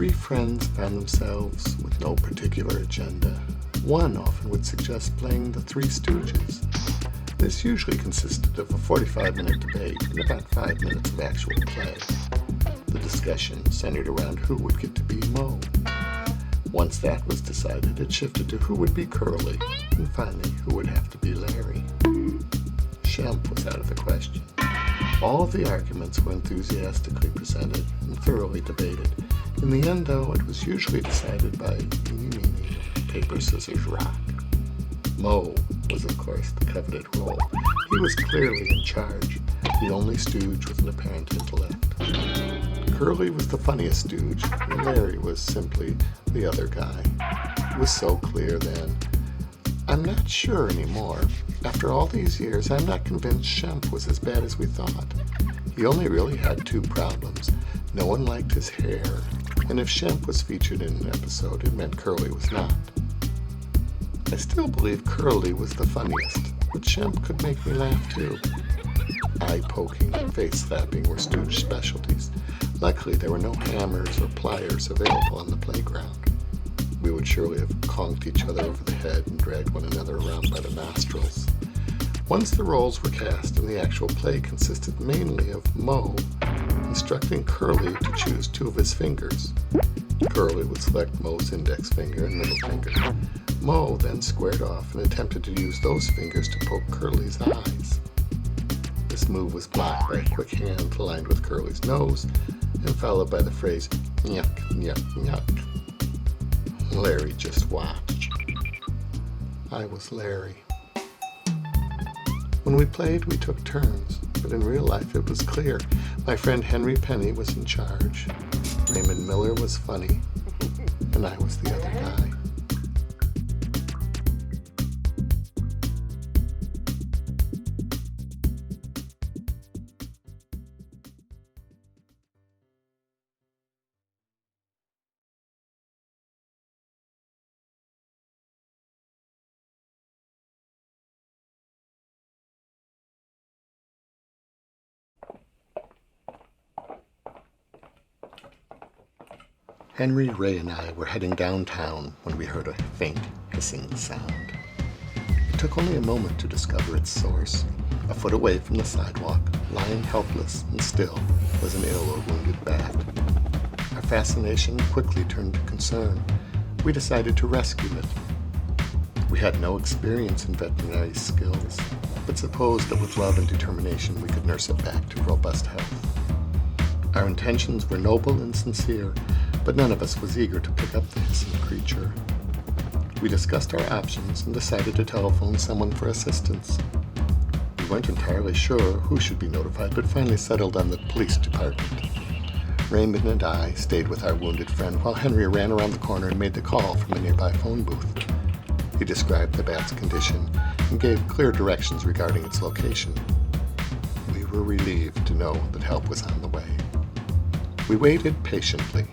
three friends found themselves with no particular agenda. One often would suggest playing the Three Stooges. This usually consisted of a 45-minute debate and about 5 minutes of actual play. The discussion centered around who would get to be Moe. Once that was decided, it shifted to who would be Curly, and finally, who would have to be Larry. Shank was out of the question. All of the arguments were enthusiastically presented and thoroughly debated. In the end, though, it was usually decided by eeny, meeny, paper, scissors, rock. Moe was, of course, the coveted role. He was clearly in charge, the only stooge with an apparent intellect. Curly was the funniest stooge, and Larry was simply the other guy. It was so clear then. I'm not sure anymore. After all these years, I'm not convinced Shank was as bad as we thought. He only really had two problems. No one liked his hair, and if Shank was featured in an episode, it meant Curly was not. I still believe Curly was the funniest, but Shank could make me laugh too. Eye-poking and face-slapping were stooge specialties. Luckily, there were no hammers or pliers available on the playground. We would surely have conked each other over the head and dragged one another around by the nostrils. Once the roles were cast and the actual play consisted mainly of Moe instructing Curly to choose two of his fingers. Curly would select Moe's index finger and middle finger. Moe then squared off and attempted to use those fingers to poke Curly's eyes. This move was blocked by a quick hand aligned with Curly's nose and followed by the phrase, "Yuck, yuck, yuck." Larry just watched. I was Larry. When we played, we took turns, but in real life it was clear. My friend Henry Penny was in charge, Raymond Miller was funny, and I was the other guy. Henry, Ray, and I were heading downtown when we heard a faint hissing sound. It took only a moment to discover its source. A foot away from the sidewalk, lying helpless and still, was an ill or wounded bat. Our fascination quickly turned to concern. We decided to rescue it. We had no experience in veterinary skills, but supposed that with love and determination we could nurse it back to robust health. Our intentions were noble and sincere, but none of us was eager to pick up the hissing creature. We discussed our options and decided to telephone someone for assistance. We weren't entirely sure who should be notified, but finally settled on the police department. Raymond and I stayed with our wounded friend while Henry ran around the corner and made the call from a nearby phone booth. He described the bat's condition and gave clear directions regarding its location. We were relieved to know that help was on the way. We waited patiently,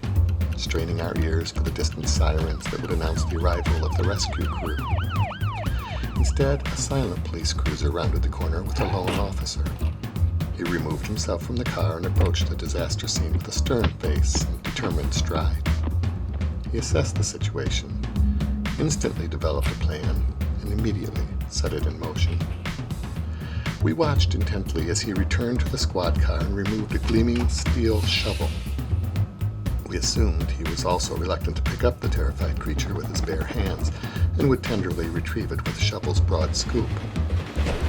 straining our ears for the distant sirens that would announce the arrival of the rescue crew. Instead, a silent police cruiser rounded the corner with a lone officer. He removed himself from the car and approached the disaster scene with a stern face and determined stride. He assessed the situation, instantly developed a plan, and immediately set it in motion. We watched intently as he returned to the squad car and removed a gleaming steel shovel. We assumed he was also reluctant to pick up the terrified creature with his bare hands and would tenderly retrieve it with the shovel's broad scoop.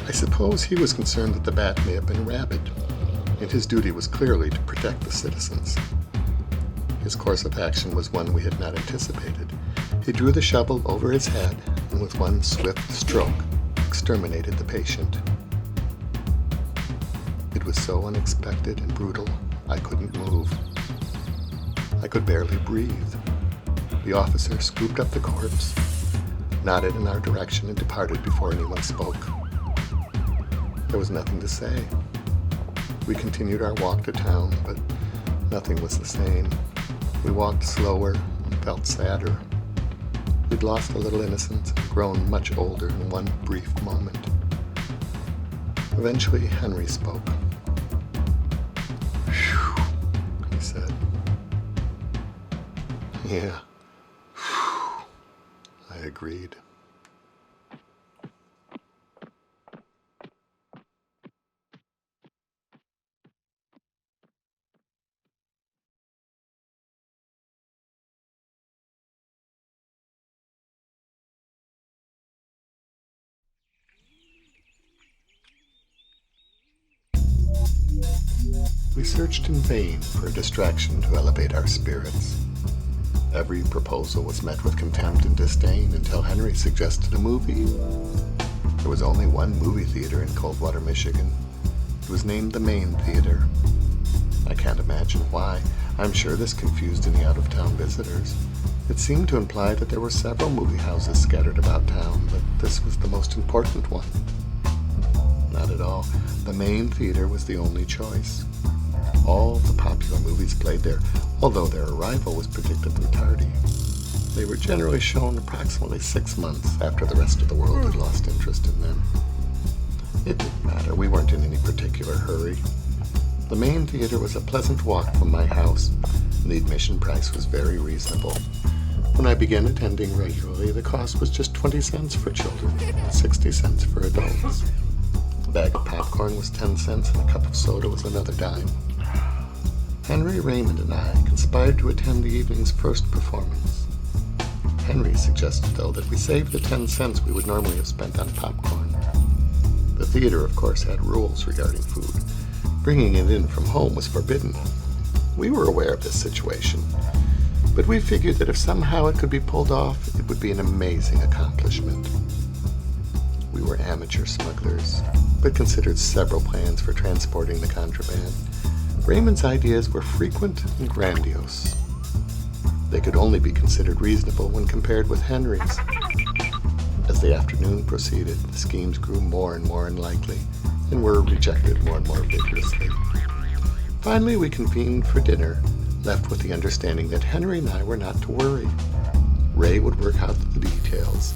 I suppose he was concerned that the bat may have been rabid, and his duty was clearly to protect the citizens. His course of action was one we had not anticipated. He drew the shovel over his head and with one swift stroke exterminated the patient. It was so unexpected and brutal, I couldn't move. I could barely breathe. The officer scooped up the corpse, nodded in our direction, and departed before anyone spoke. There was nothing to say. We continued our walk to town, but nothing was the same. We walked slower and felt sadder. We'd lost a little innocence and grown much older in one brief moment. Eventually, Henry spoke. "Phew," he said. Yeah, I agreed. We searched in vain for a distraction to elevate our spirits. Every proposal was met with contempt and disdain until Henry suggested a movie. There was only one movie theater in Coldwater, Michigan. It was named the Main Theater. I can't imagine why. I'm sure this confused any out-of-town visitors. It seemed to imply that there were several movie houses scattered about town, but this was the most important one. Not at all. The Main Theater was the only choice. All the popular movies played there, although their arrival was predictably tardy. They were generally shown approximately 6 months after the rest of the world had lost interest in them. It didn't matter. We weren't in any particular hurry. The Main Theater was a pleasant walk from my house, and the admission price was very reasonable. When I began attending regularly, the cost was just 20 cents for children and 60 cents for adults. A bag of popcorn was 10 cents and a cup of soda was another dime. Henry, Raymond, and I conspired to attend the evening's first performance. Henry suggested, though, that we save the 10 cents we would normally have spent on popcorn. The theater, of course, had rules regarding food. Bringing it in from home was forbidden. We were aware of this situation, but we figured that if somehow it could be pulled off, it would be an amazing accomplishment. We were amateur smugglers, but considered several plans for transporting the contraband. Raymond's ideas were frequent and grandiose. They could only be considered reasonable when compared with Henry's. As the afternoon proceeded, the schemes grew more and more unlikely, and were rejected more and more vigorously. Finally, we convened for dinner, left with the understanding that Henry and I were not to worry. Ray would work out the details,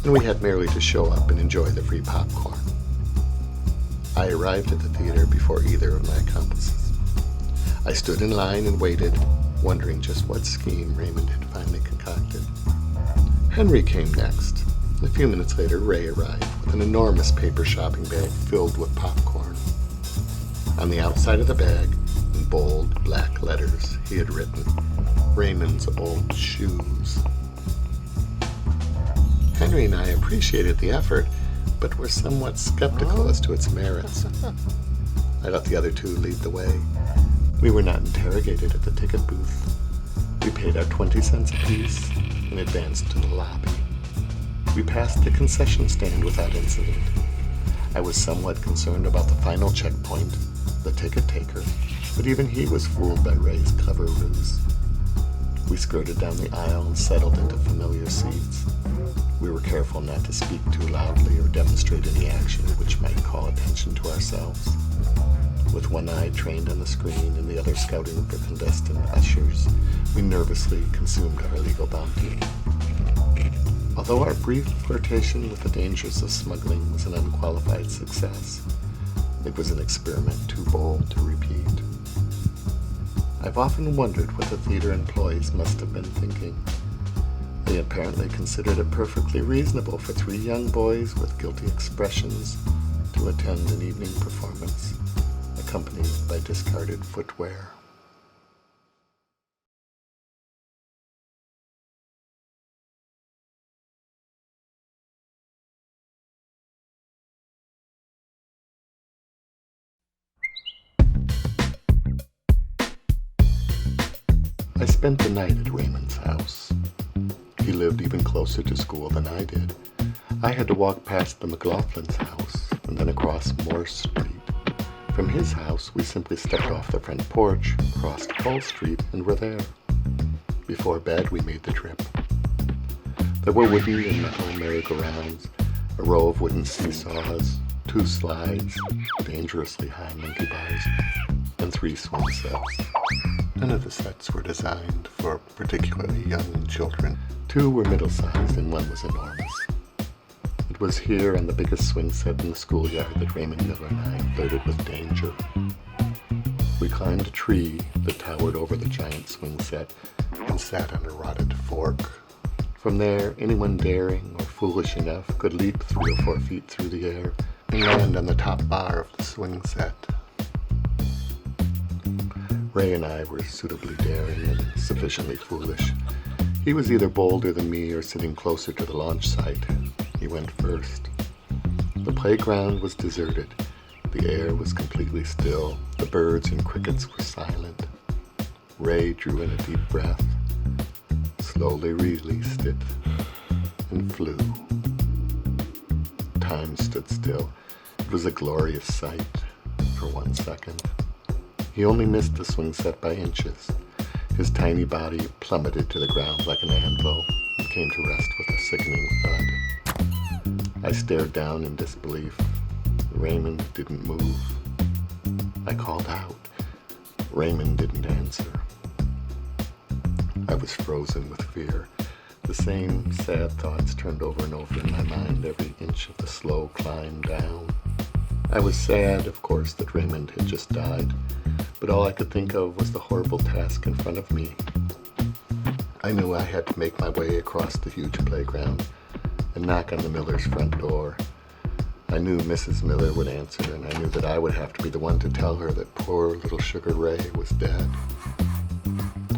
and we had merely to show up and enjoy the free popcorn. I arrived at the theater before either of my accomplices. I stood in line and waited, wondering just what scheme Raymond had finally concocted. Henry came next. A few minutes later, Ray arrived with an enormous paper shopping bag filled with popcorn. On the outside of the bag, in bold black letters, he had written, "Raymond's old shoes." Henry and I appreciated the effort, but were somewhat skeptical as to its merits. I let the other two lead the way. We were not interrogated at the ticket booth. We paid our 20 cents apiece and advanced to the lobby. We passed the concession stand without incident. I was somewhat concerned about the final checkpoint, the ticket taker, but even he was fooled by Ray's clever ruse. We skirted down the aisle and settled into familiar seats. We were careful not to speak too loudly or demonstrate any action which might call attention to ourselves. With one eye trained on the screen and the other scouting for clandestine ushers, we nervously consumed our legal bounty. Although our brief flirtation with the dangers of smuggling was an unqualified success, it was an experiment too bold to repeat. I've often wondered what the theater employees must have been thinking. They apparently considered it perfectly reasonable for 3 young boys with guilty expressions to attend an evening performance, accompanied by discarded footwear. I spent the night at Raymond's house. He lived even closer to school than I did. I had to walk past the McLaughlin's house and then across Morse Street. From his house, we simply stepped off the front porch, crossed Pole Street, and were there. Before bed, we made the trip. There were wooden and metal merry-go-rounds, a row of wooden seesaws, 2 slides, dangerously high monkey bars, and 3 swing sets. None of the sets were designed for particularly young children. 2 were middle-sized and 1 was enormous. It was here on the biggest swing set in the schoolyard that Raymond Miller and I flirted with danger. We climbed a tree that towered over the giant swing set and sat on a rotted fork. From there, anyone daring or foolish enough could leap 3 or 4 feet through the air and land on the top bar of the swing set. Ray and I were suitably daring and sufficiently foolish. He was either bolder than me or sitting closer to the launch site. He went first. The playground was deserted. The air was completely still. The birds and crickets were silent. Ray drew in a deep breath, slowly released it, and flew. Time stood still. It was a glorious sight for 1 second. He only missed the swing set by inches. His tiny body plummeted to the ground like an anvil and came to rest with a sickening thud. I stared down in disbelief. Raymond didn't move. I called out. Raymond didn't answer. I was frozen with fear. The same sad thoughts turned over and over in my mind every inch of the slow climb down. I was sad, of course, that Raymond had just died, but all I could think of was the horrible task in front of me. I knew I had to make my way across the huge playground and knock on the Millers' front door. I knew Mrs. Miller would answer, and I knew that I would have to be the one to tell her that poor little Sugar Ray was dead.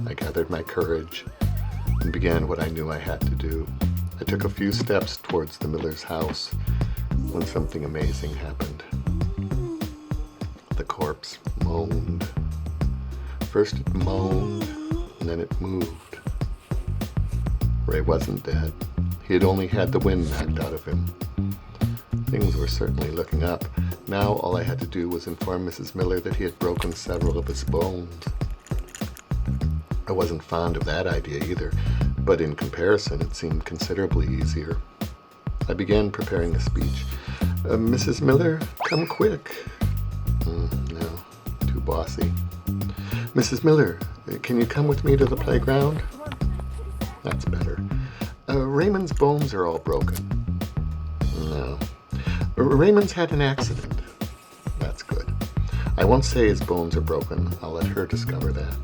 I gathered my courage and began what I knew I had to do. I took a few steps towards the Miller's house when something amazing happened. The corpse moaned. First it moaned, and then it moved. Ray wasn't dead. He had only had the wind knocked out of him. Things were certainly looking up. Now all I had to do was inform Mrs. Miller that he had broken several of his bones. I wasn't fond of that idea either, but in comparison it seemed considerably easier. I began preparing a speech. Mrs. Miller, come quick. No, too bossy. Mrs. Miller, can you come with me to the playground? That's better. Raymond's bones are all broken. No. Raymond's had an accident. That's good. I won't say his bones are broken. I'll let her discover that.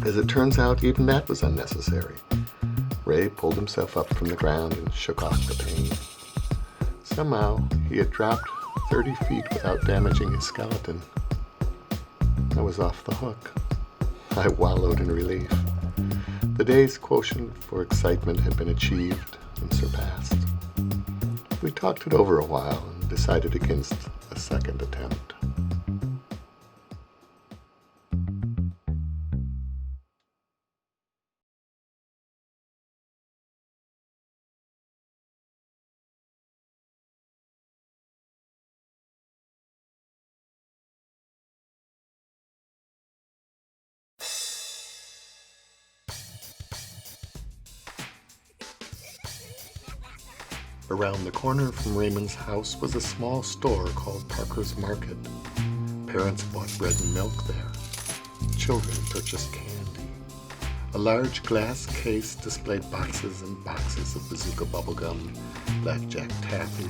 As it turns out, even that was unnecessary. Ray pulled himself up from the ground and shook off the pain. Somehow, he had dropped 30 feet without damaging his skeleton. I was off the hook. I wallowed in relief. The day's quotient for excitement had been achieved and surpassed. We talked it over a while and decided against a second attempt. Around the corner from Raymond's house was a small store called Parker's Market. Parents bought bread and milk there. Children purchased candy. A large glass case displayed boxes and boxes of bazooka bubblegum, blackjack taffy,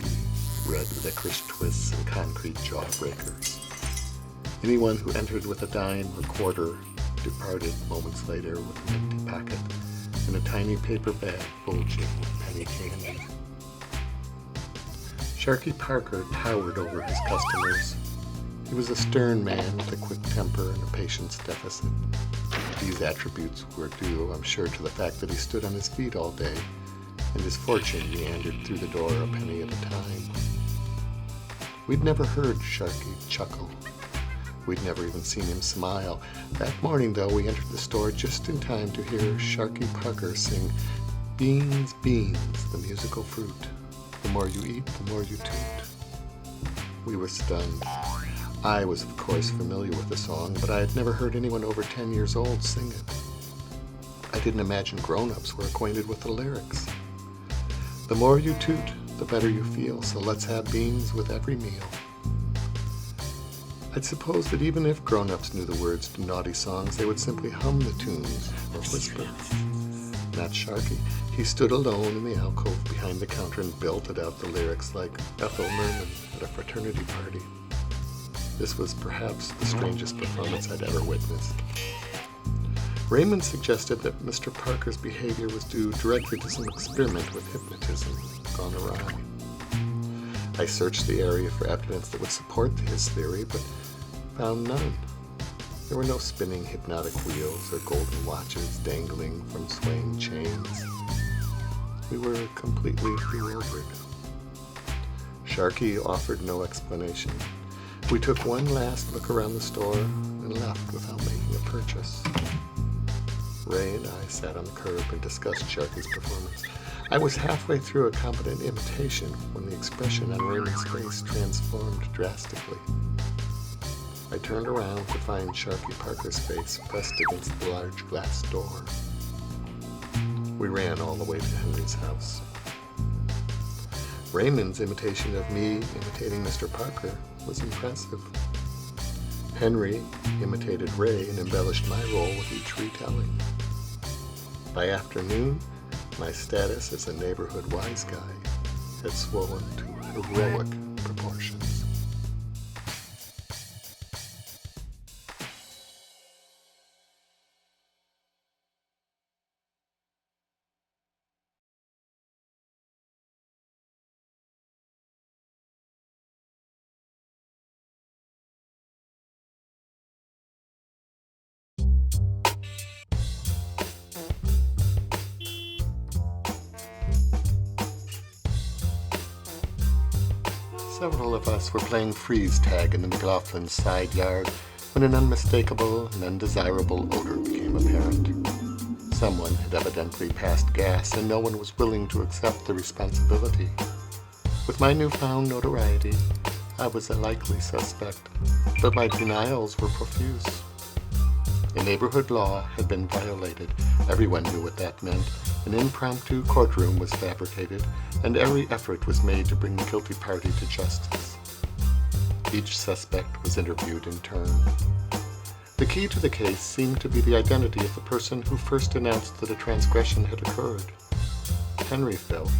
red licorice twists, and concrete jawbreakers. Anyone who entered with a dime or quarter departed moments later with an empty pocket and a tiny paper bag bulging with penny candy. Sharky Parker towered over his customers. He was a stern man with a quick temper and a patience deficit. These attributes were due, I'm sure, to the fact that he stood on his feet all day, and his fortune meandered through the door a penny at a time. We'd never heard Sharky chuckle. We'd never even seen him smile. That morning, though, we entered the store just in time to hear Sharky Parker sing "Beans, Beans, the Musical Fruit. The more you eat, the more you toot." We were stunned. I was, of course, familiar with the song, but I had never heard anyone over 10 years old sing it. I didn't imagine grown-ups were acquainted with the lyrics. The more you toot, the better you feel, so let's have beans with every meal. I'd suppose that even if grown-ups knew the words to naughty songs, they would simply hum the tunes or whisper. Not Sharky. He stood alone in the alcove behind the counter and belted out the lyrics like Ethel Merman at a fraternity party. This was perhaps the strangest performance I'd ever witnessed. Raymond suggested that Mr. Parker's behavior was due directly to some experiment with hypnotism gone awry. I searched the area for evidence that would support his theory, but found none. There were no spinning hypnotic wheels or golden watches dangling from swaying chains. We were completely bewildered. Sharky offered no explanation. We took one last look around the store and left without making a purchase. Ray and I sat on the curb and discussed Sharky's performance. I was halfway through a competent imitation when the expression on Raymond's face transformed drastically. I turned around to find Sharky Parker's face pressed against the large glass door. We ran all the way to Henry's house. Raymond's imitation of me imitating Mr. Parker was impressive. Henry imitated Ray and embellished my role with each retelling. By afternoon, my status as a neighborhood wise guy had swollen to heroic proportions. Several of us were playing freeze tag in the McLaughlin's side yard when an unmistakable and undesirable odor became apparent. Someone had evidently passed gas and no one was willing to accept the responsibility. With my newfound notoriety, I was a likely suspect, but my denials were profuse. A neighborhood law had been violated. Everyone knew what that meant. An impromptu courtroom was fabricated, and every effort was made to bring the guilty party to justice. Each suspect was interviewed in turn. The key to the case seemed to be the identity of the person who first announced that a transgression had occurred. Henry felt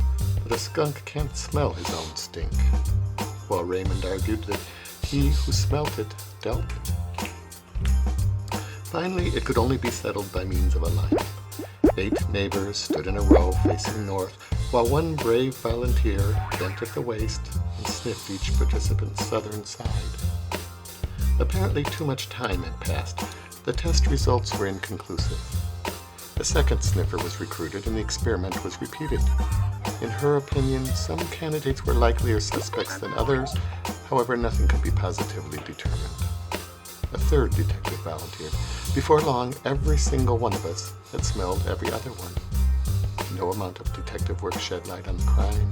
that a skunk can't smell his own stink, while Raymond argued that he who smelt it dealt it. Finally, it could only be settled by means of a lineup. 8 neighbors stood in a row facing north, while one brave volunteer bent at the waist and sniffed each participant's southern side. Apparently too much time had passed. The test results were inconclusive. A second sniffer was recruited and the experiment was repeated. In her opinion, some candidates were likelier suspects than others, however nothing could be positively determined. A third detective volunteered. Before long, every single one of us had smelled every other one. No amount of detective work shed light on the crime.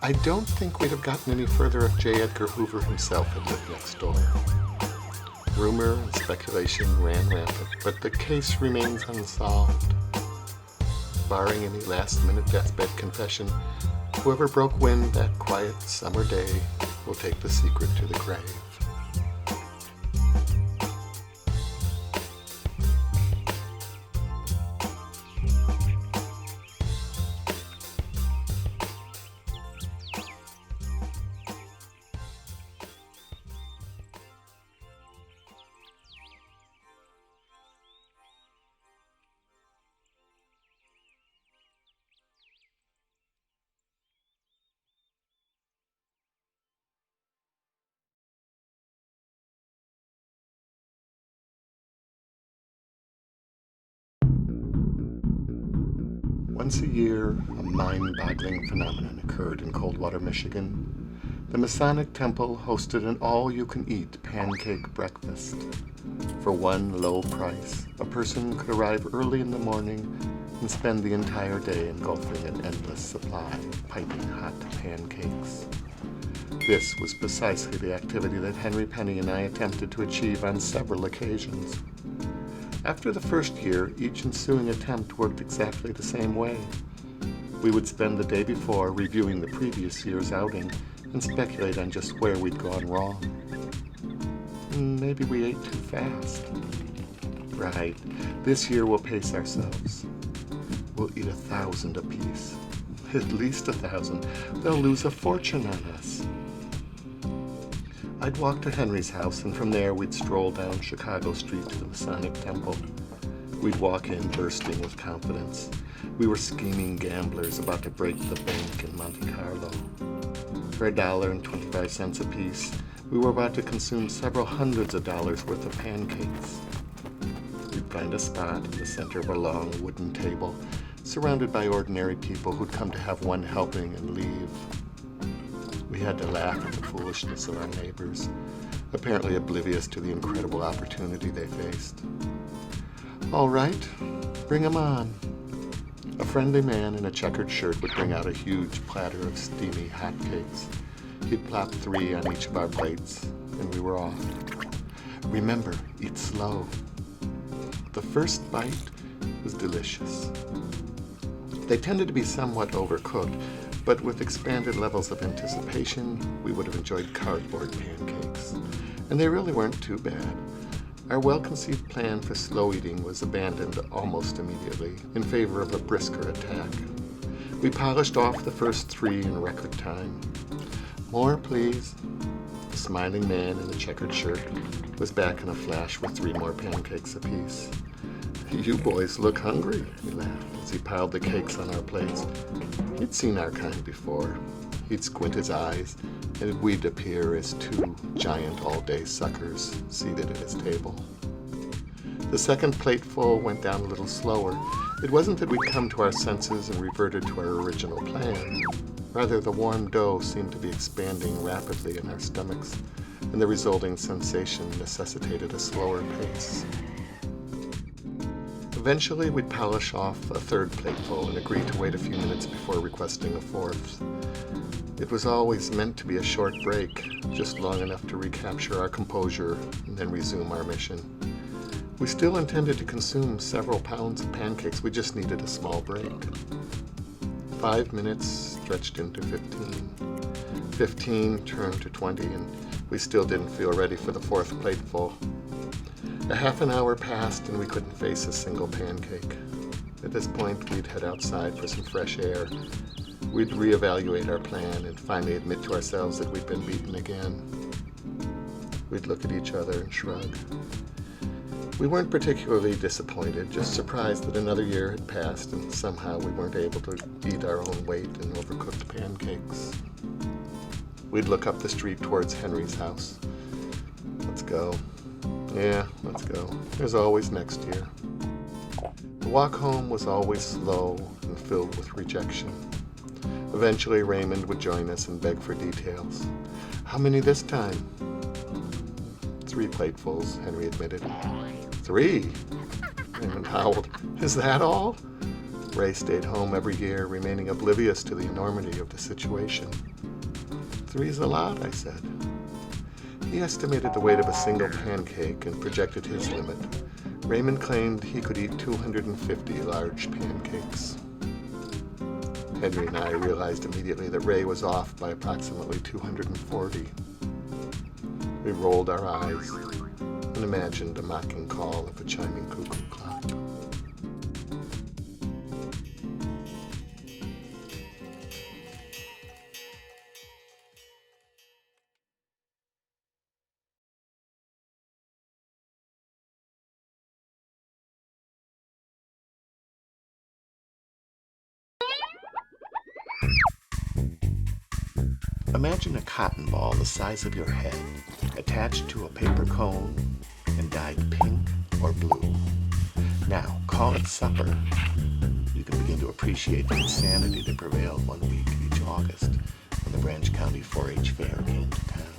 I don't think we'd have gotten any further if J. Edgar Hoover himself had lived next door. Rumor and speculation ran rampant, but the case remains unsolved. Barring any last-minute deathbed confession, whoever broke wind that quiet summer day will take the secret to the grave. Once a year, a mind-boggling phenomenon occurred in Coldwater, Michigan. The Masonic Temple hosted an all-you-can-eat pancake breakfast. For one low price, a person could arrive early in the morning and spend the entire day engulfing an endless supply of piping hot pancakes. This was precisely the activity that Henry Penny and I attempted to achieve on several occasions. After the first year, each ensuing attempt worked exactly the same way. We would spend the day before reviewing the previous year's outing and speculate on just where we'd gone wrong. Maybe we ate too fast. Right, this year we'll pace ourselves. We'll eat 1,000 apiece. At least 1,000. They'll lose a fortune on us. I'd walk to Henry's house, and from there we'd stroll down Chicago Street to the Masonic Temple. We'd walk in bursting with confidence. We were scheming gamblers about to break the bank in Monte Carlo. For $1.25 apiece, we were about to consume several hundreds of dollars worth of pancakes. We'd find a spot in the center of a long wooden table, surrounded by ordinary people who'd come to have one helping and leave. We had to laugh at the foolishness of our neighbors, apparently oblivious to the incredible opportunity they faced. "All right, bring 'em on." A friendly man in a checkered shirt would bring out a huge platter of steamy hotcakes. He'd plop 3 on each of our plates, and we were off. "Remember, eat slow." The first bite was delicious. They tended to be somewhat overcooked, but with expanded levels of anticipation, we would have enjoyed cardboard pancakes. And they really weren't too bad. Our well-conceived plan for slow eating was abandoned almost immediately in favor of a brisker attack. We polished off the first 3 in record time. "More, please." The smiling man in the checkered shirt was back in a flash with 3 more pancakes apiece. "You boys look hungry," he laughed as he piled the cakes on our plates. He'd seen our kind before. He'd squint his eyes, and we'd appear as 2 giant all-day suckers seated at his table. The second plateful went down a little slower. It wasn't that we'd come to our senses and reverted to our original plan. Rather, the warm dough seemed to be expanding rapidly in our stomachs, and the resulting sensation necessitated a slower pace. Eventually, we'd polish off a 3rd plateful and agree to wait a few minutes before requesting a 4th. It was always meant to be a short break, just long enough to recapture our composure and then resume our mission. We still intended to consume several pounds of pancakes, we just needed a small break. 5 minutes stretched into 15. 15 turned to 20, and we still didn't feel ready for the 4th plateful. A half an hour passed and we couldn't face a single pancake. At this point, we'd head outside for some fresh air. We'd reevaluate our plan and finally admit to ourselves that we'd been beaten again. We'd look at each other and shrug. We weren't particularly disappointed, just surprised that another year had passed and somehow we weren't able to eat our own weight in overcooked pancakes. We'd look up the street towards Henry's house. "Let's go." "Yeah, let's go. There's always next year." The walk home was always slow and filled with rejection. Eventually, Raymond would join us and beg for details. "How many this time?" 3 platefuls, Henry admitted. 3? Raymond howled. "Is that all?" Ray stayed home every year, remaining oblivious to the enormity of the situation. "3's a lot," I said. He estimated the weight of a single pancake and projected his limit. Raymond claimed he could eat 250 large pancakes. Henry and I realized immediately that Ray was off by approximately 240. We rolled our eyes and imagined a mocking call of a chiming cuckoo clock. Imagine a cotton ball the size of your head, attached to a paper cone and dyed pink or blue. Now, call it supper. You can begin to appreciate the insanity that prevailed one week each August when the Branch County 4-H Fair came to town.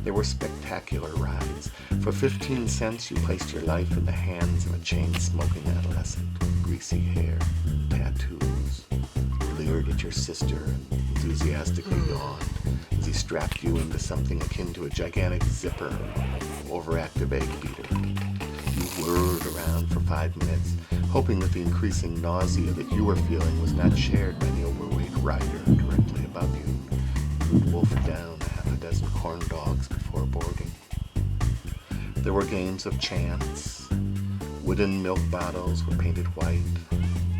There were spectacular rides. For 15 cents, you placed your life in the hands of a chain-smoking adolescent, greasy hair, tattoos. Leered at your sister and enthusiastically yawned as he strapped you into something akin to a gigantic zipper, overactive egg beater. You whirred around for 5 minutes, hoping that the increasing nausea that you were feeling was not shared by the overweight rider directly above you. You'd wolf down a half a dozen corn dogs before boarding. There were games of chance. Wooden milk bottles were painted white,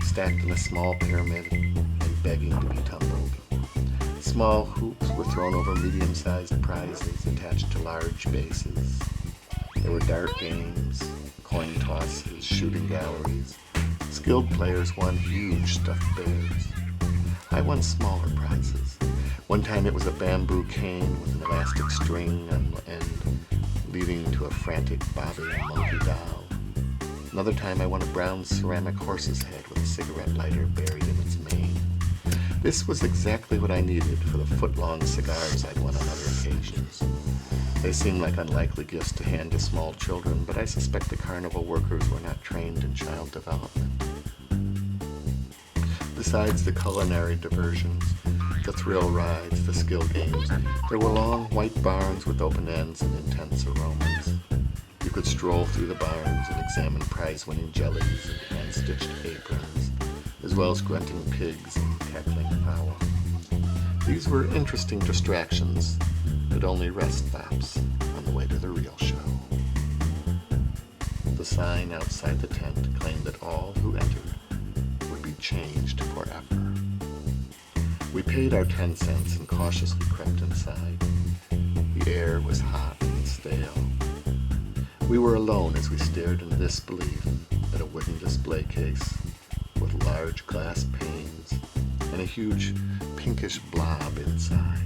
stacked in a small pyramid and begging to be tumbled. Small hoops were thrown over medium-sized prizes attached to large bases. There were dart games, coin tosses, shooting galleries. Skilled players won huge stuffed bears. I won smaller prizes. One time it was a bamboo cane with an elastic string on the end, leading to a frantic bobbing monkey doll. Another time I won a brown ceramic horse's head with a cigarette lighter buried in its mane. This was exactly what I needed for the foot-long cigars I'd won on other occasions. They seemed like unlikely gifts to hand to small children, but I suspect the carnival workers were not trained in child development. Besides the culinary diversions, the thrill rides, the skill games, there were long white barns with open ends and intense aromas. You could stroll through the barns and examine prize-winning jellies and hand-stitched aprons, as well as grunting pigs and cackling fowl. These were interesting distractions, but only rest stops on the way to the real show. The sign outside the tent claimed that all who entered would be changed forever. We paid our 10 cents and cautiously crept inside. The air was hot and stale. We were alone as we stared in disbelief at a wooden display case with large glass panes and a huge pinkish blob inside.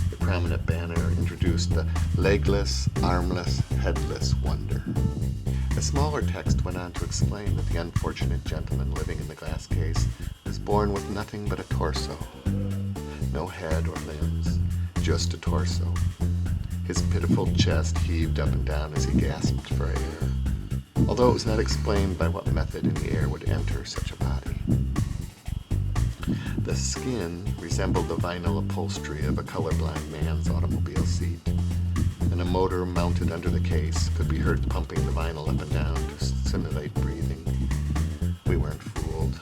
The prominent banner introduced the legless, armless, headless wonder. A smaller text went on to explain that the unfortunate gentleman living in the glass case was born with nothing but a torso. No head or limbs, just a torso. His pitiful chest heaved up and down as he gasped for air, although it was not explained by what method any air would enter such a body. The skin resembled the vinyl upholstery of a colorblind man's automobile seat, and a motor mounted under the case could be heard pumping the vinyl up and down to simulate breathing. We weren't fooled.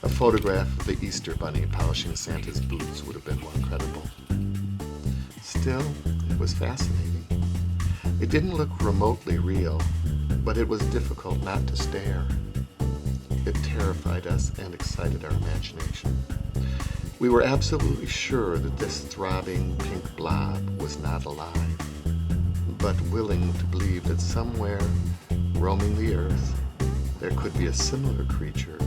A photograph of the Easter Bunny polishing Santa's boots would have been more credible. Still, it was fascinating. It didn't look remotely real, but it was difficult not to stare. It terrified us and excited our imagination. We were absolutely sure that this throbbing pink blob was not alive, but willing to believe that somewhere, roaming the earth, there could be a similar creature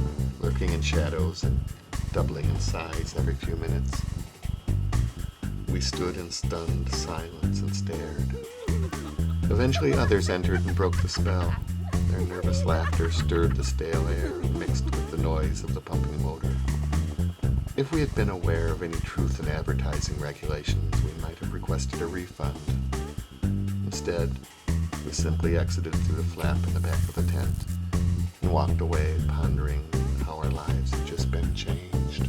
lurking in shadows and doubling in size every few minutes. We stood in stunned silence and stared. Eventually others entered and broke the spell. Their nervous laughter stirred the stale air and mixed with the noise of the pumping motor. If we had been aware of any truth in advertising regulations, we might have requested a refund. Instead, we simply exited through the flap in the back of the tent and walked away pondering how our lives had just been changed.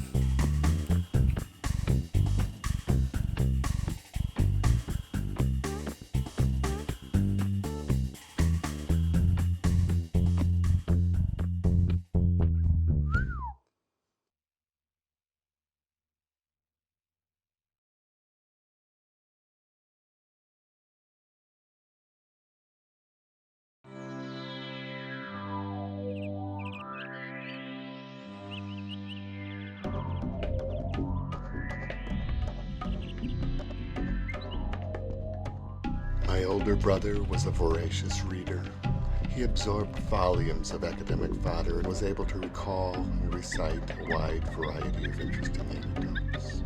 My older brother was a voracious reader. He absorbed volumes of academic fodder and was able to recall and recite a wide variety of interesting anecdotes.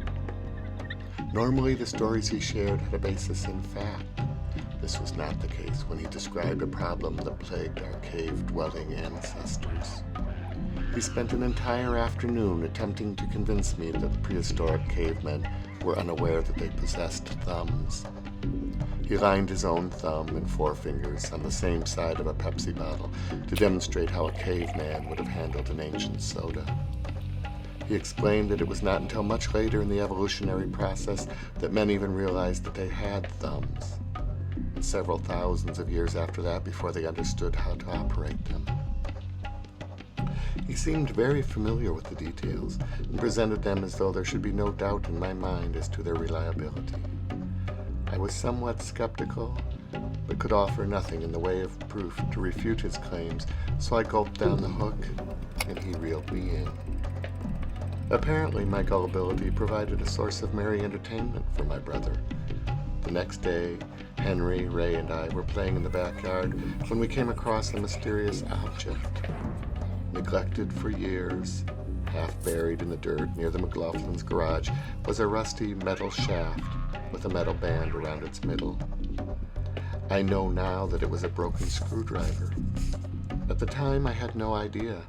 Normally, the stories he shared had a basis in fact. This was not the case when he described a problem that plagued our cave-dwelling ancestors. He spent an entire afternoon attempting to convince me that the prehistoric cavemen were unaware that they possessed thumbs. He lined his own thumb and forefingers on the same side of a Pepsi bottle to demonstrate how a caveman would have handled an ancient soda. He explained that it was not until much later in the evolutionary process that men even realized that they had thumbs, and several thousands of years after that before they understood how to operate them. He seemed very familiar with the details and presented them as though there should be no doubt in my mind as to their reliability. I was somewhat skeptical, but could offer nothing in the way of proof to refute his claims, so I gulped down the hook, and he reeled me in. Apparently, my gullibility provided a source of merry entertainment for my brother, The next day, Henry, Ray, and I were playing in the backyard when we came across a mysterious object. Neglected for years, half buried in the dirt near the McLaughlin's garage, was a rusty metal shaft with a metal band around its middle. I know now that it was a broken screwdriver. At the time, I had no idea.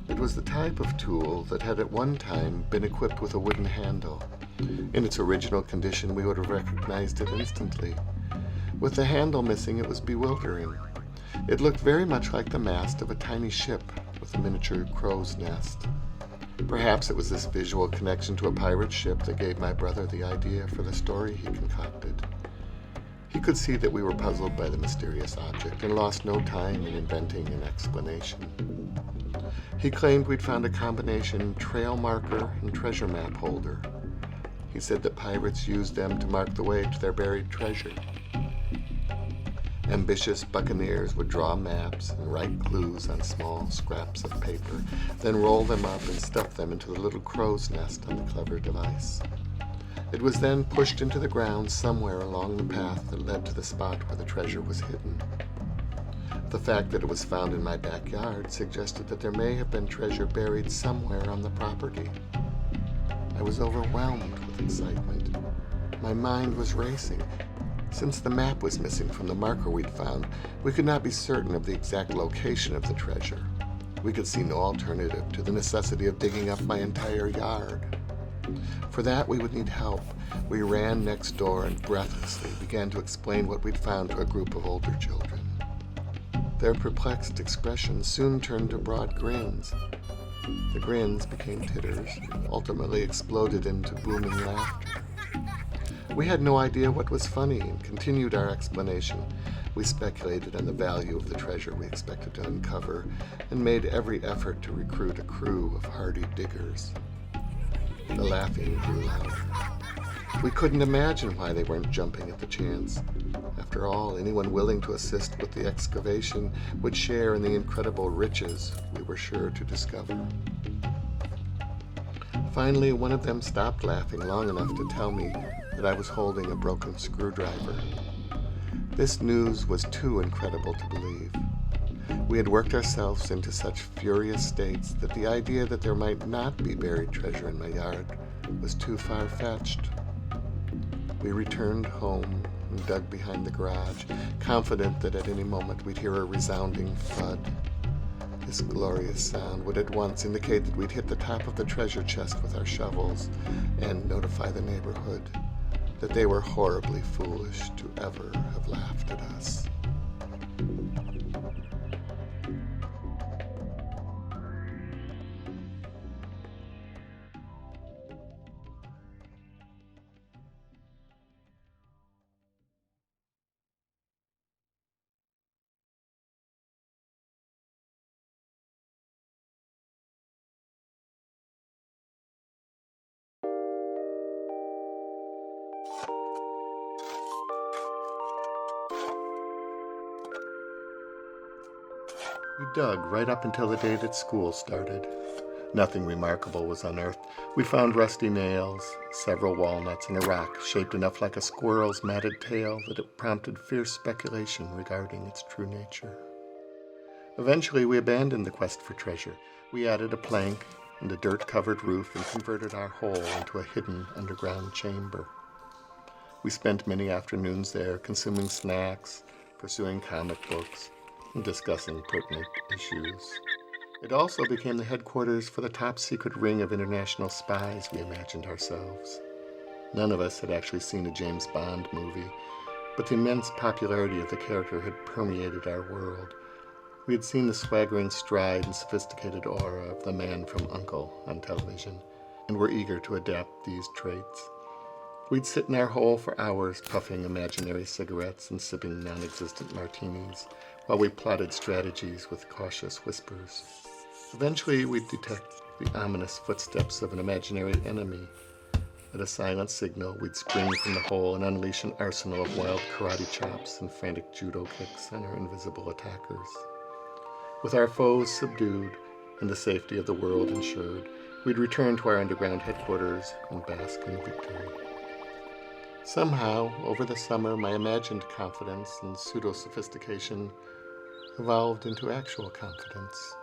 It was the type of tool that had at one time been equipped with a wooden handle. In its original condition, we would have recognized it instantly. With the handle missing, it was bewildering. It looked very much like the mast of a tiny ship with a miniature crow's nest. Perhaps it was this visual connection to a pirate ship that gave my brother the idea for the story he concocted. He could see that we were puzzled by the mysterious object and lost no time in inventing an explanation. He claimed we'd found a combination trail marker and treasure map holder. He said that pirates used them to mark the way to their buried treasure. Ambitious buccaneers would draw maps and write clues on small scraps of paper, then roll them up and stuff them into the little crow's nest on the clever device. It was then pushed into the ground somewhere along the path that led to the spot where the treasure was hidden. The fact that it was found in my backyard suggested that there may have been treasure buried somewhere on the property. I was overwhelmed with excitement. My mind was racing. Since the map was missing from the marker we'd found, we could not be certain of the exact location of the treasure. We could see no alternative to the necessity of digging up my entire yard. For that, we would need help. We ran next door and breathlessly began to explain what we'd found to a group of older children. Their perplexed expressions soon turned to broad grins. The grins became titters, ultimately exploded into booming laughter. We had no idea what was funny and continued our explanation. We speculated on the value of the treasure we expected to uncover and made every effort to recruit a crew of hardy diggers. The laughing grew louder. We couldn't imagine why they weren't jumping at the chance. After all, anyone willing to assist with the excavation would share in the incredible riches we were sure to discover. Finally, one of them stopped laughing long enough to tell me that I was holding a broken screwdriver. This news was too incredible to believe. We had worked ourselves into such furious states that the idea that there might not be buried treasure in my yard was too far-fetched. We returned home and dug behind the garage, confident that at any moment we'd hear a resounding thud. This glorious sound would at once indicate that we'd hit the top of the treasure chest with our shovels and notify the neighborhood that they were horribly foolish to ever have laughed at us. We dug right up until the day that school started. Nothing remarkable was unearthed. We found rusty nails, several walnuts, and a rock shaped enough like a squirrel's matted tail that it prompted fierce speculation regarding its true nature. Eventually, we abandoned the quest for treasure. We added a plank and a dirt-covered roof and converted our hole into a hidden underground chamber. We spent many afternoons there consuming snacks, pursuing comic books, and discussing pertinent issues. It also became the headquarters for the top-secret ring of international spies we imagined ourselves. None of us had actually seen a James Bond movie, but the immense popularity of the character had permeated our world. We had seen the swaggering stride and sophisticated aura of the man from U.N.C.L.E. on television, and were eager to adapt these traits. We'd sit in our hole for hours, puffing imaginary cigarettes and sipping non-existent martinis, while we plotted strategies with cautious whispers. Eventually, we'd detect the ominous footsteps of an imaginary enemy. At a silent signal, we'd spring from the hole and unleash an arsenal of wild karate chops and frantic judo kicks on our invisible attackers. With our foes subdued and the safety of the world ensured, we'd return to our underground headquarters and bask in victory. Somehow, over the summer, my imagined confidence and pseudo-sophistication evolved into actual confidence.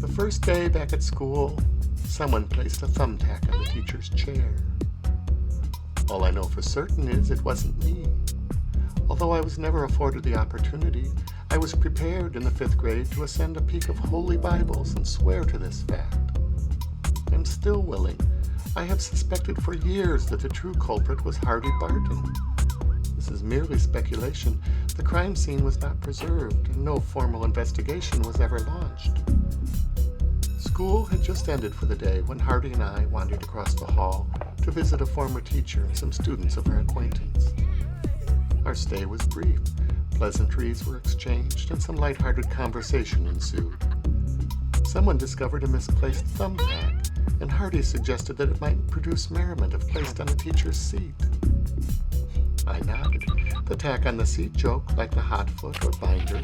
The first day back at school, someone placed a thumbtack on the teacher's chair. All I know for certain is it wasn't me. Although I was never afforded the opportunity, I was prepared in the 5th grade to ascend a peak of holy Bibles and swear to this fact. I'm still willing. I have suspected for years that the true culprit was Hardy Barton. This is merely speculation. The crime scene was not preserved, and no formal investigation was ever launched. School had just ended for the day when Hardy and I wandered across the hall to visit a former teacher and some students of our acquaintance. Our stay was brief. Pleasantries were exchanged and some lighthearted conversation ensued. Someone discovered a misplaced thumbtack, and Hardy suggested that it might produce merriment if placed on the teacher's seat. I nodded. The tack on the seat joke, like the hot foot or binder,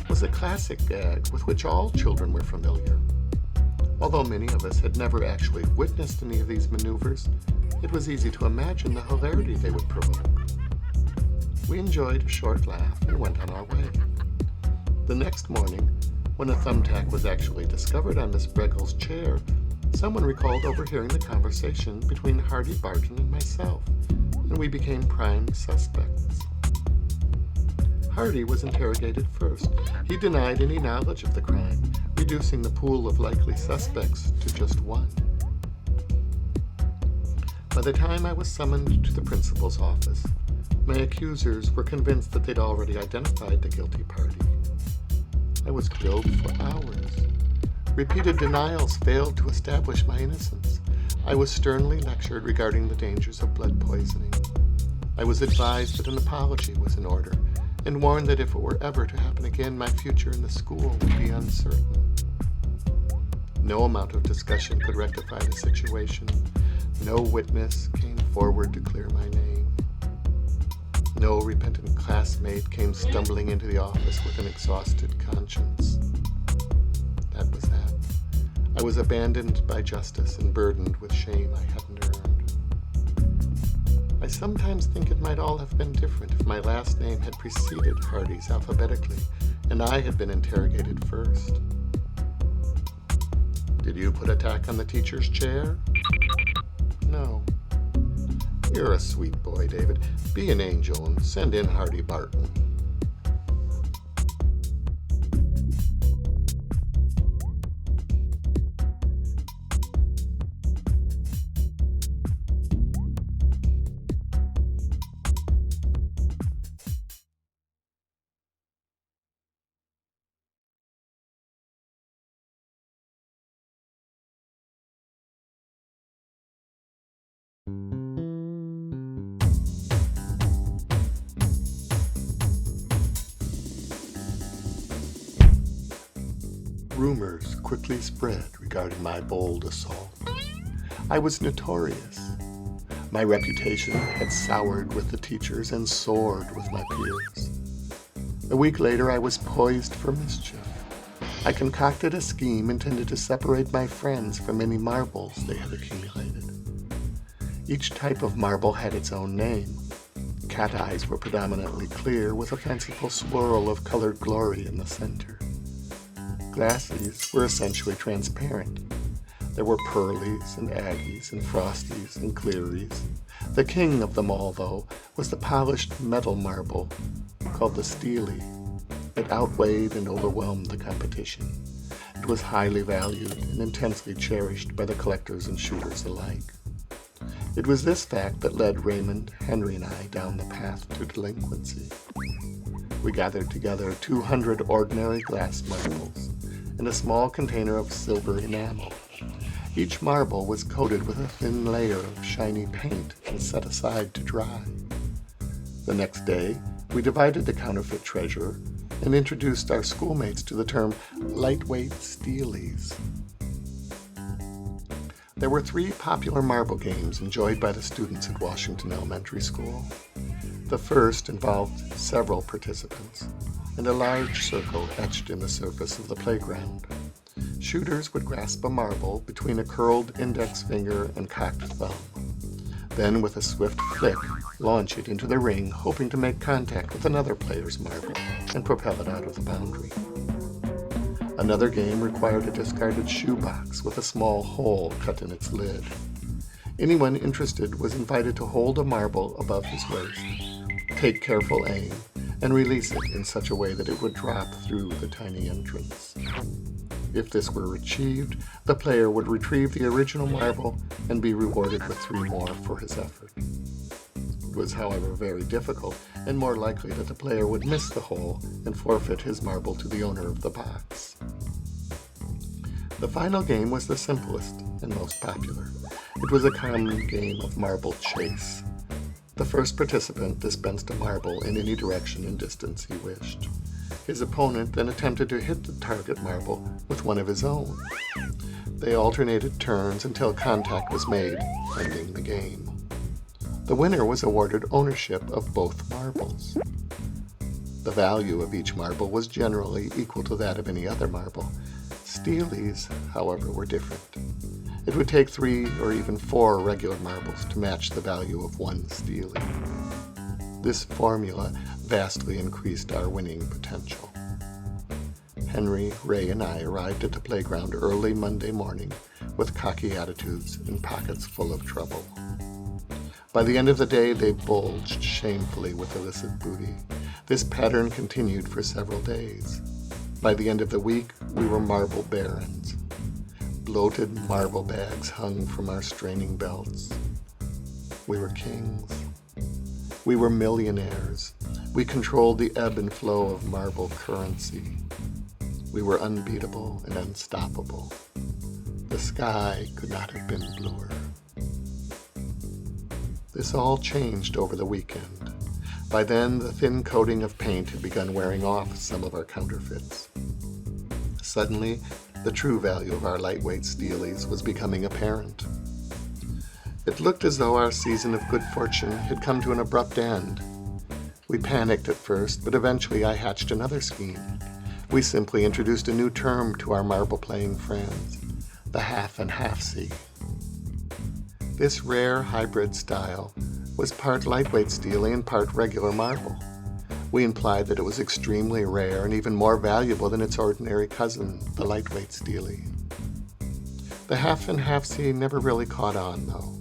was a classic gag with which all children were familiar. Although many of us had never actually witnessed any of these maneuvers, it was easy to imagine the hilarity they would provoke. We enjoyed a short laugh and went on our way. The next morning, when a thumbtack was actually discovered on Miss Bregel's chair, someone recalled overhearing the conversation between Hardy Barton and myself, and we became prime suspects. Hardy was interrogated first. He denied any knowledge of the crime, reducing the pool of likely suspects to just one. By the time I was summoned to the principal's office, my accusers were convinced that they'd already identified the guilty party. I was grilled for hours. Repeated denials failed to establish my innocence. I was sternly lectured regarding the dangers of blood poisoning. I was advised that an apology was in order, and warned that if it were ever to happen again, my future in the school would be uncertain. No amount of discussion could rectify the situation. No witness came forward to clear my name. No repentant classmate came stumbling into the office with an exhausted conscience. That was that. I was abandoned by justice and burdened with shame I hadn't earned. I sometimes think it might all have been different if my last name had preceded Hardy's alphabetically, and I had been interrogated first. Did you put a tack on the teacher's chair? No. You're a sweet boy, David. Be an angel and send in Hardy Barton. Rumors quickly spread regarding my bold assault. I was notorious. My reputation had soured with the teachers and soared with my peers. A week later, I was poised for mischief. I concocted a scheme intended to separate my friends from any marbles they had accumulated. Each type of marble had its own name. Cat eyes were predominantly clear, with a fanciful swirl of colored glory in the center. Glasses were essentially transparent. There were pearlies and aggies and frosties and clearies. The king of them all, though, was the polished metal marble called the steely. It outweighed and overwhelmed the competition. It was highly valued and intensely cherished by the collectors and shooters alike. It was this fact that led Raymond, Henry, and I down the path to delinquency. We gathered together 200 ordinary glass marbles and a small container of silver enamel. Each marble was coated with a thin layer of shiny paint and set aside to dry. The next day, We divided the counterfeit treasure and introduced our schoolmates to the term lightweight steelies. There were 3 popular marble games enjoyed by the students at Washington Elementary School. The first involved several participants and a large circle etched in the surface of the playground. Shooters would grasp a marble between a curled index finger and cocked thumb. Then, with a swift flick, launch it into the ring, hoping to make contact with another player's marble and propel it out of the boundary. Another game required a discarded shoebox with a small hole cut in its lid. Anyone interested was invited to hold a marble above his waist, take careful aim, and release it in such a way that it would drop through the tiny entrance. If this were achieved, the player would retrieve the original marble and be rewarded with 3 more for his effort. It was, however, very difficult, and more likely that the player would miss the hole and forfeit his marble to the owner of the box. The final game was the simplest and most popular. It was a common game of marble chase. The first participant dispensed a marble in any direction and distance he wished. His opponent then attempted to hit the target marble with one of his own. They alternated turns until contact was made, ending the game. The winner was awarded ownership of both marbles. The value of each marble was generally equal to that of any other marble. Steelies, however, were different. It would take 3 or even 4 regular marbles to match the value of 1 steely. This formula vastly increased our winning potential. Henry, Ray, and I arrived at the playground early Monday morning with cocky attitudes and pockets full of trouble. By the end of the day, they bulged shamefully with illicit booty. This pattern continued for several days. By the end of the week, we were marble barons. Bloated marble bags hung from our straining belts. We were kings. We were millionaires. We controlled the ebb and flow of marble currency. We were unbeatable and unstoppable. The sky could not have been bluer. This all changed over the weekend. By then, the thin coating of paint had begun wearing off some of our counterfeits. Suddenly, the true value of our lightweight steelies was becoming apparent. It looked as though our season of good fortune had come to an abrupt end. We panicked at first, but eventually I hatched another scheme. We simply introduced a new term to our marble-playing friends, the half and half-sea. This rare hybrid style was part lightweight steely and part regular marble. We implied that it was extremely rare and even more valuable than its ordinary cousin, the lightweight steely. The half and half-sea never really caught on, though.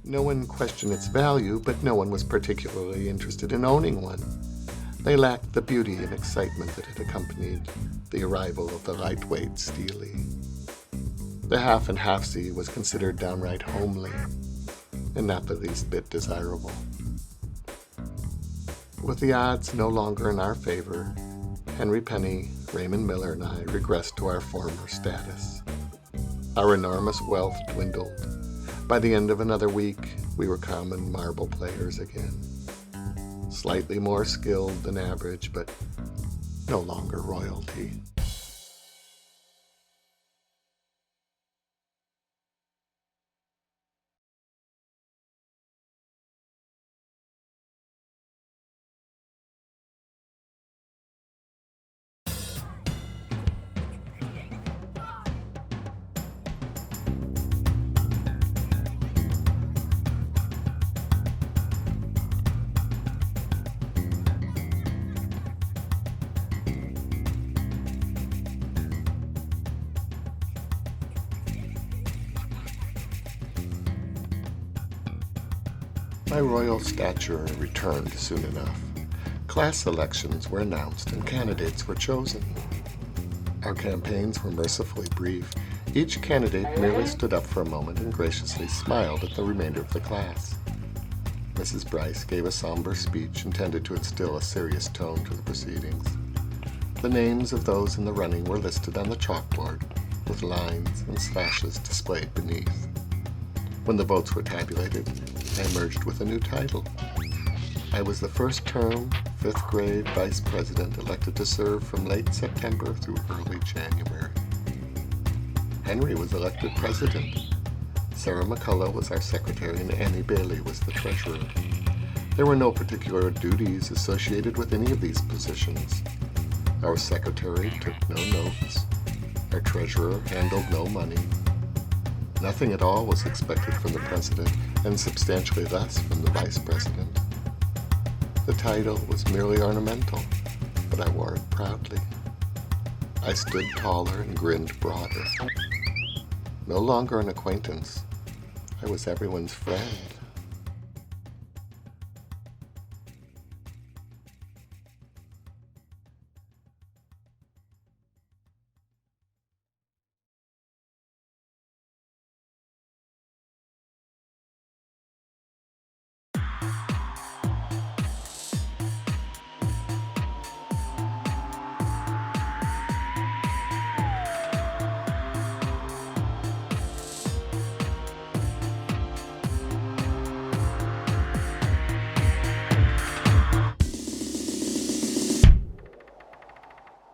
No one questioned its value, but no one was particularly interested in owning one. They lacked the beauty and excitement that had accompanied the arrival of the lightweight steely. The half and half-sea was considered downright homely, and not the least bit desirable. With the odds no longer in our favor, Henry Penny, Raymond Miller, and I regressed to our former status. Our enormous wealth dwindled. By the end of another week, we were common marble players again. Slightly more skilled than average, but no longer royalty. My royal stature returned soon enough. Class selections were announced and candidates were chosen. Our campaigns were mercifully brief. Each candidate merely stood up for a moment and graciously smiled at the remainder of the class. Mrs. Bryce gave a somber speech intended to instill a serious tone to the proceedings. The names of those in the running were listed on the chalkboard, with lines and slashes displayed beneath. When the votes were tabulated, I emerged with a new title, I was the first term, 5th grade vice president elected to serve from late September through early January. Henry was elected president. Sarah McCullough was our secretary and Annie Bailey was the treasurer. There were no particular duties associated with any of these positions. Our secretary took no notes. Our treasurer handled no money. Nothing at all was expected from the president, and substantially less from the vice president. The title was merely ornamental, but I wore it proudly. I stood taller and grinned broader. No longer an acquaintance, I was everyone's friend.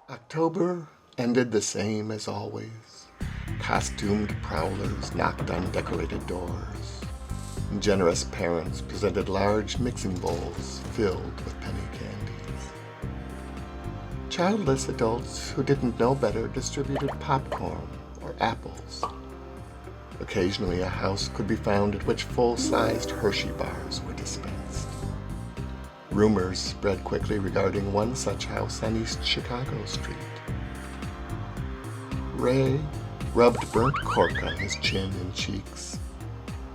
October ended the same as always. Costumed prowlers knocked on decorated doors. Generous parents presented large mixing bowls filled with penny candies. Childless adults who didn't know better distributed popcorn or apples. Occasionally a house could be found at which full-sized Hershey bars were dispensed. Rumors spread quickly regarding one such house on East Chicago Street. Ray rubbed burnt cork on his chin and cheeks.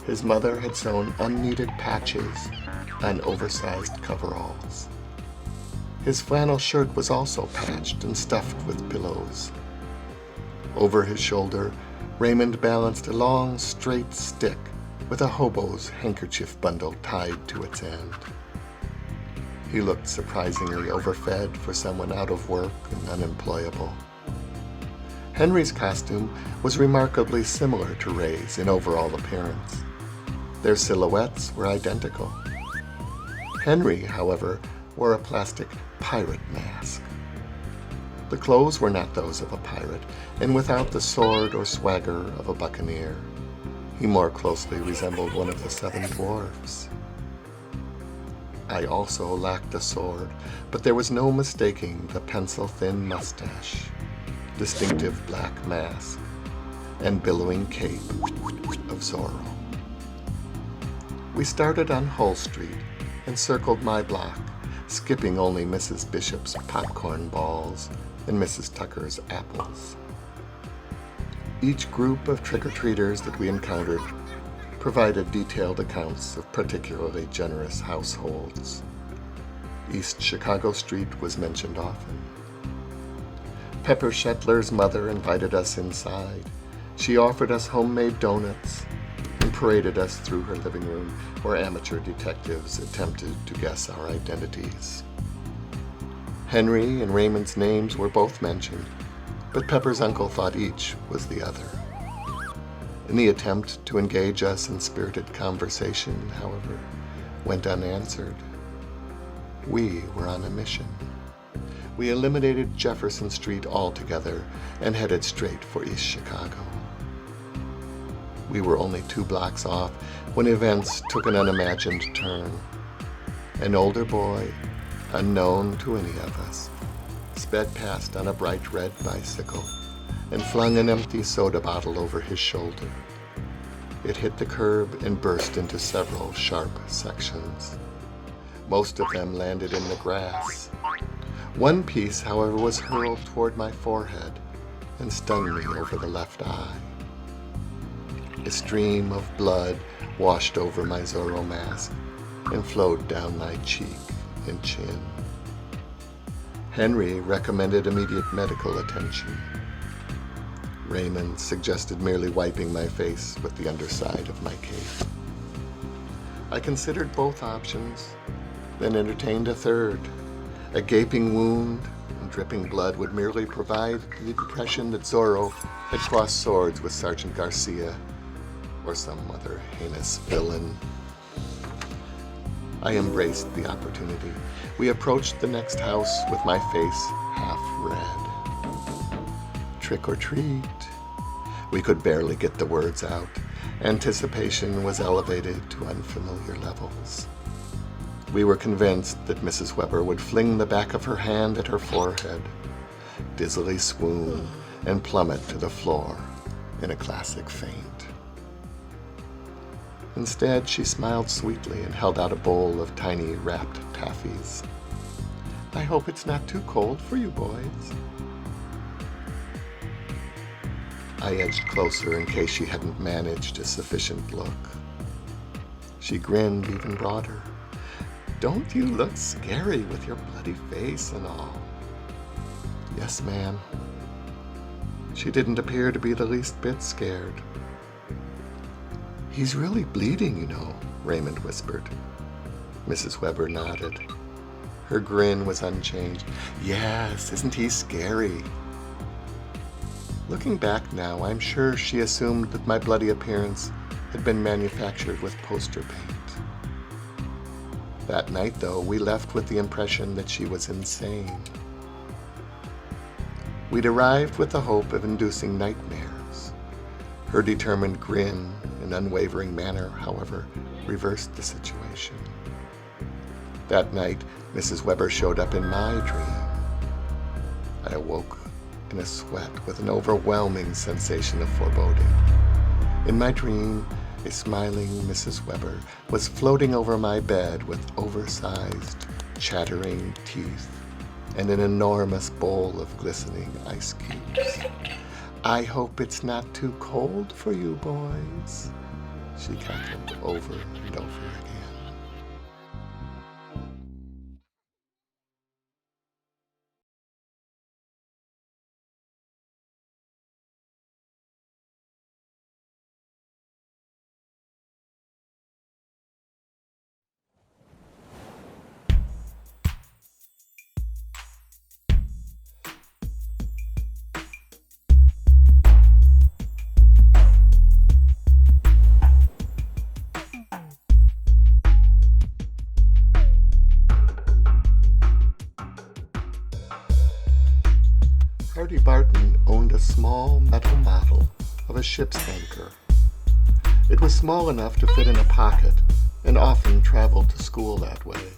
His mother had sewn unneeded patches on oversized coveralls. His flannel shirt was also patched and stuffed with pillows. Over his shoulder, Raymond balanced a long, straight stick with a hobo's handkerchief bundle tied to its end. He looked surprisingly overfed for someone out of work and unemployable. Henry's costume was remarkably similar to Ray's in overall appearance. Their silhouettes were identical. Henry, however, wore a plastic pirate mask. The clothes were not those of a pirate, and without the sword or swagger of a buccaneer. He more closely resembled one of the 7 dwarfs. I also lacked a sword, but there was no mistaking the pencil-thin mustache, distinctive black mask, and billowing cape of Zorro. We started on Hull Street and circled my block, skipping only Mrs. Bishop's popcorn balls and Mrs. Tucker's apples. Each group of trick-or-treaters that we encountered provided detailed accounts of particularly generous households. East Chicago Street was mentioned often. Pepper Shetler's mother invited us inside. She offered us homemade donuts and paraded us through her living room where amateur detectives attempted to guess our identities. Henry and Raymond's names were both mentioned, but Pepper's uncle thought each was the other. Any attempt to engage us in spirited conversation, however, went unanswered. We were on a mission. We eliminated Jefferson Street altogether and headed straight for East Chicago. We were only 2 blocks off when events took an unimagined turn. An older boy, unknown to any of us, sped past on a bright red bicycle and flung an empty soda bottle over his shoulder. It hit the curb and burst into several sharp sections. Most of them landed in the grass. One piece, however, was hurled toward my forehead and stung me over the left eye. A stream of blood washed over my Zorro mask and flowed down my cheek and chin. Henry recommended immediate medical attention. Raymond suggested merely wiping my face with the underside of my cape. I considered both options, then entertained a third. A gaping wound and dripping blood would merely provide the impression that Zorro had crossed swords with Sergeant Garcia or some other heinous villain. I embraced the opportunity. We approached the next house with my face half red. Trick or treat. We could barely get the words out. Anticipation was elevated to unfamiliar levels. We were convinced that Mrs. Weber would fling the back of her hand at her forehead, dizzily swoon, and plummet to the floor in a classic faint. Instead, she smiled sweetly and held out a bowl of tiny wrapped taffies. "I hope it's not too cold for you boys." I edged closer in case she hadn't managed a sufficient look. She grinned even broader. "Don't you look scary with your bloody face and all?" "Yes, ma'am." She didn't appear to be the least bit scared. "He's really bleeding, you know," Raymond whispered. Mrs. Weber nodded. Her grin was unchanged. "Yes, isn't he scary?" Looking back now, I'm sure she assumed that my bloody appearance had been manufactured with poster paint. That night, though, we left with the impression that she was insane. We'd arrived with the hope of inducing nightmares. Her determined grin and unwavering manner, however, reversed the situation. That night, Mrs. Weber showed up in my dream. I awoke in a sweat with an overwhelming sensation of foreboding. In my dream, a smiling Mrs. Weber was floating over my bed with oversized, chattering teeth and an enormous bowl of glistening ice cubes. "I hope it's not too cold for you boys," she cackled over and over again. Barton owned a small metal model of a ship's anchor. It was small enough to fit in a pocket and often traveled to school that way.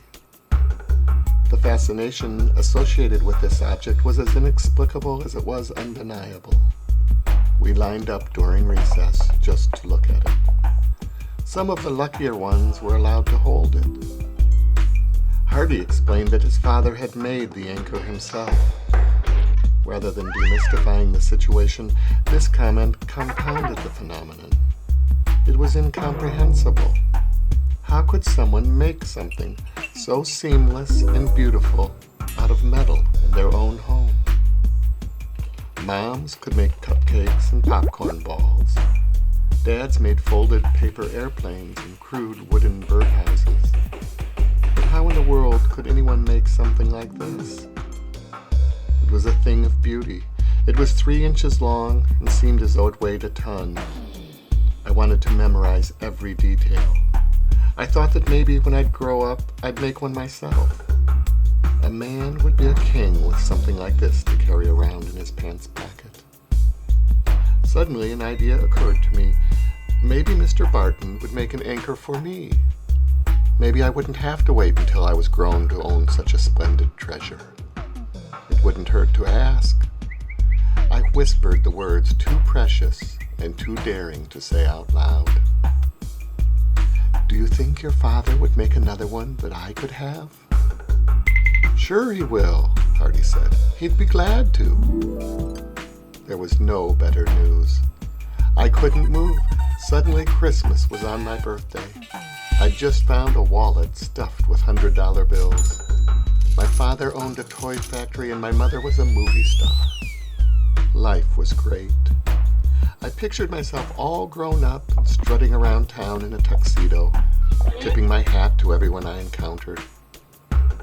The fascination associated with this object was as inexplicable as it was undeniable. We lined up during recess just to look at it. Some of the luckier ones were allowed to hold it. Hardy explained that his father had made the anchor himself. Rather than demystifying the situation, this comment compounded the phenomenon. It was incomprehensible. How could someone make something so seamless and beautiful out of metal in their own home? Moms could make cupcakes and popcorn balls. Dads made folded paper airplanes and crude wooden birdhouses. But how in the world could anyone make something like this? It was a thing of beauty. It was 3 inches long and seemed as though it weighed a ton. I wanted to memorize every detail. I thought that maybe when I'd grow up, I'd make one myself. A man would be a king with something like this to carry around in his pants pocket. Suddenly, an idea occurred to me. Maybe Mr. Barton would make an anchor for me. Maybe I wouldn't have to wait until I was grown to own such a splendid treasure. It wouldn't hurt to ask. I whispered the words too precious and too daring to say out loud. "Do you think your father would make another one that I could have?" "Sure he will," Hardy said. "He'd be glad to." There was no better news. I couldn't move. Suddenly Christmas was on my birthday. I'd just found a wallet stuffed with $100 bills. My father owned a toy factory and my mother was a movie star. Life was great. I pictured myself all grown up and strutting around town in a tuxedo, tipping my hat to everyone I encountered.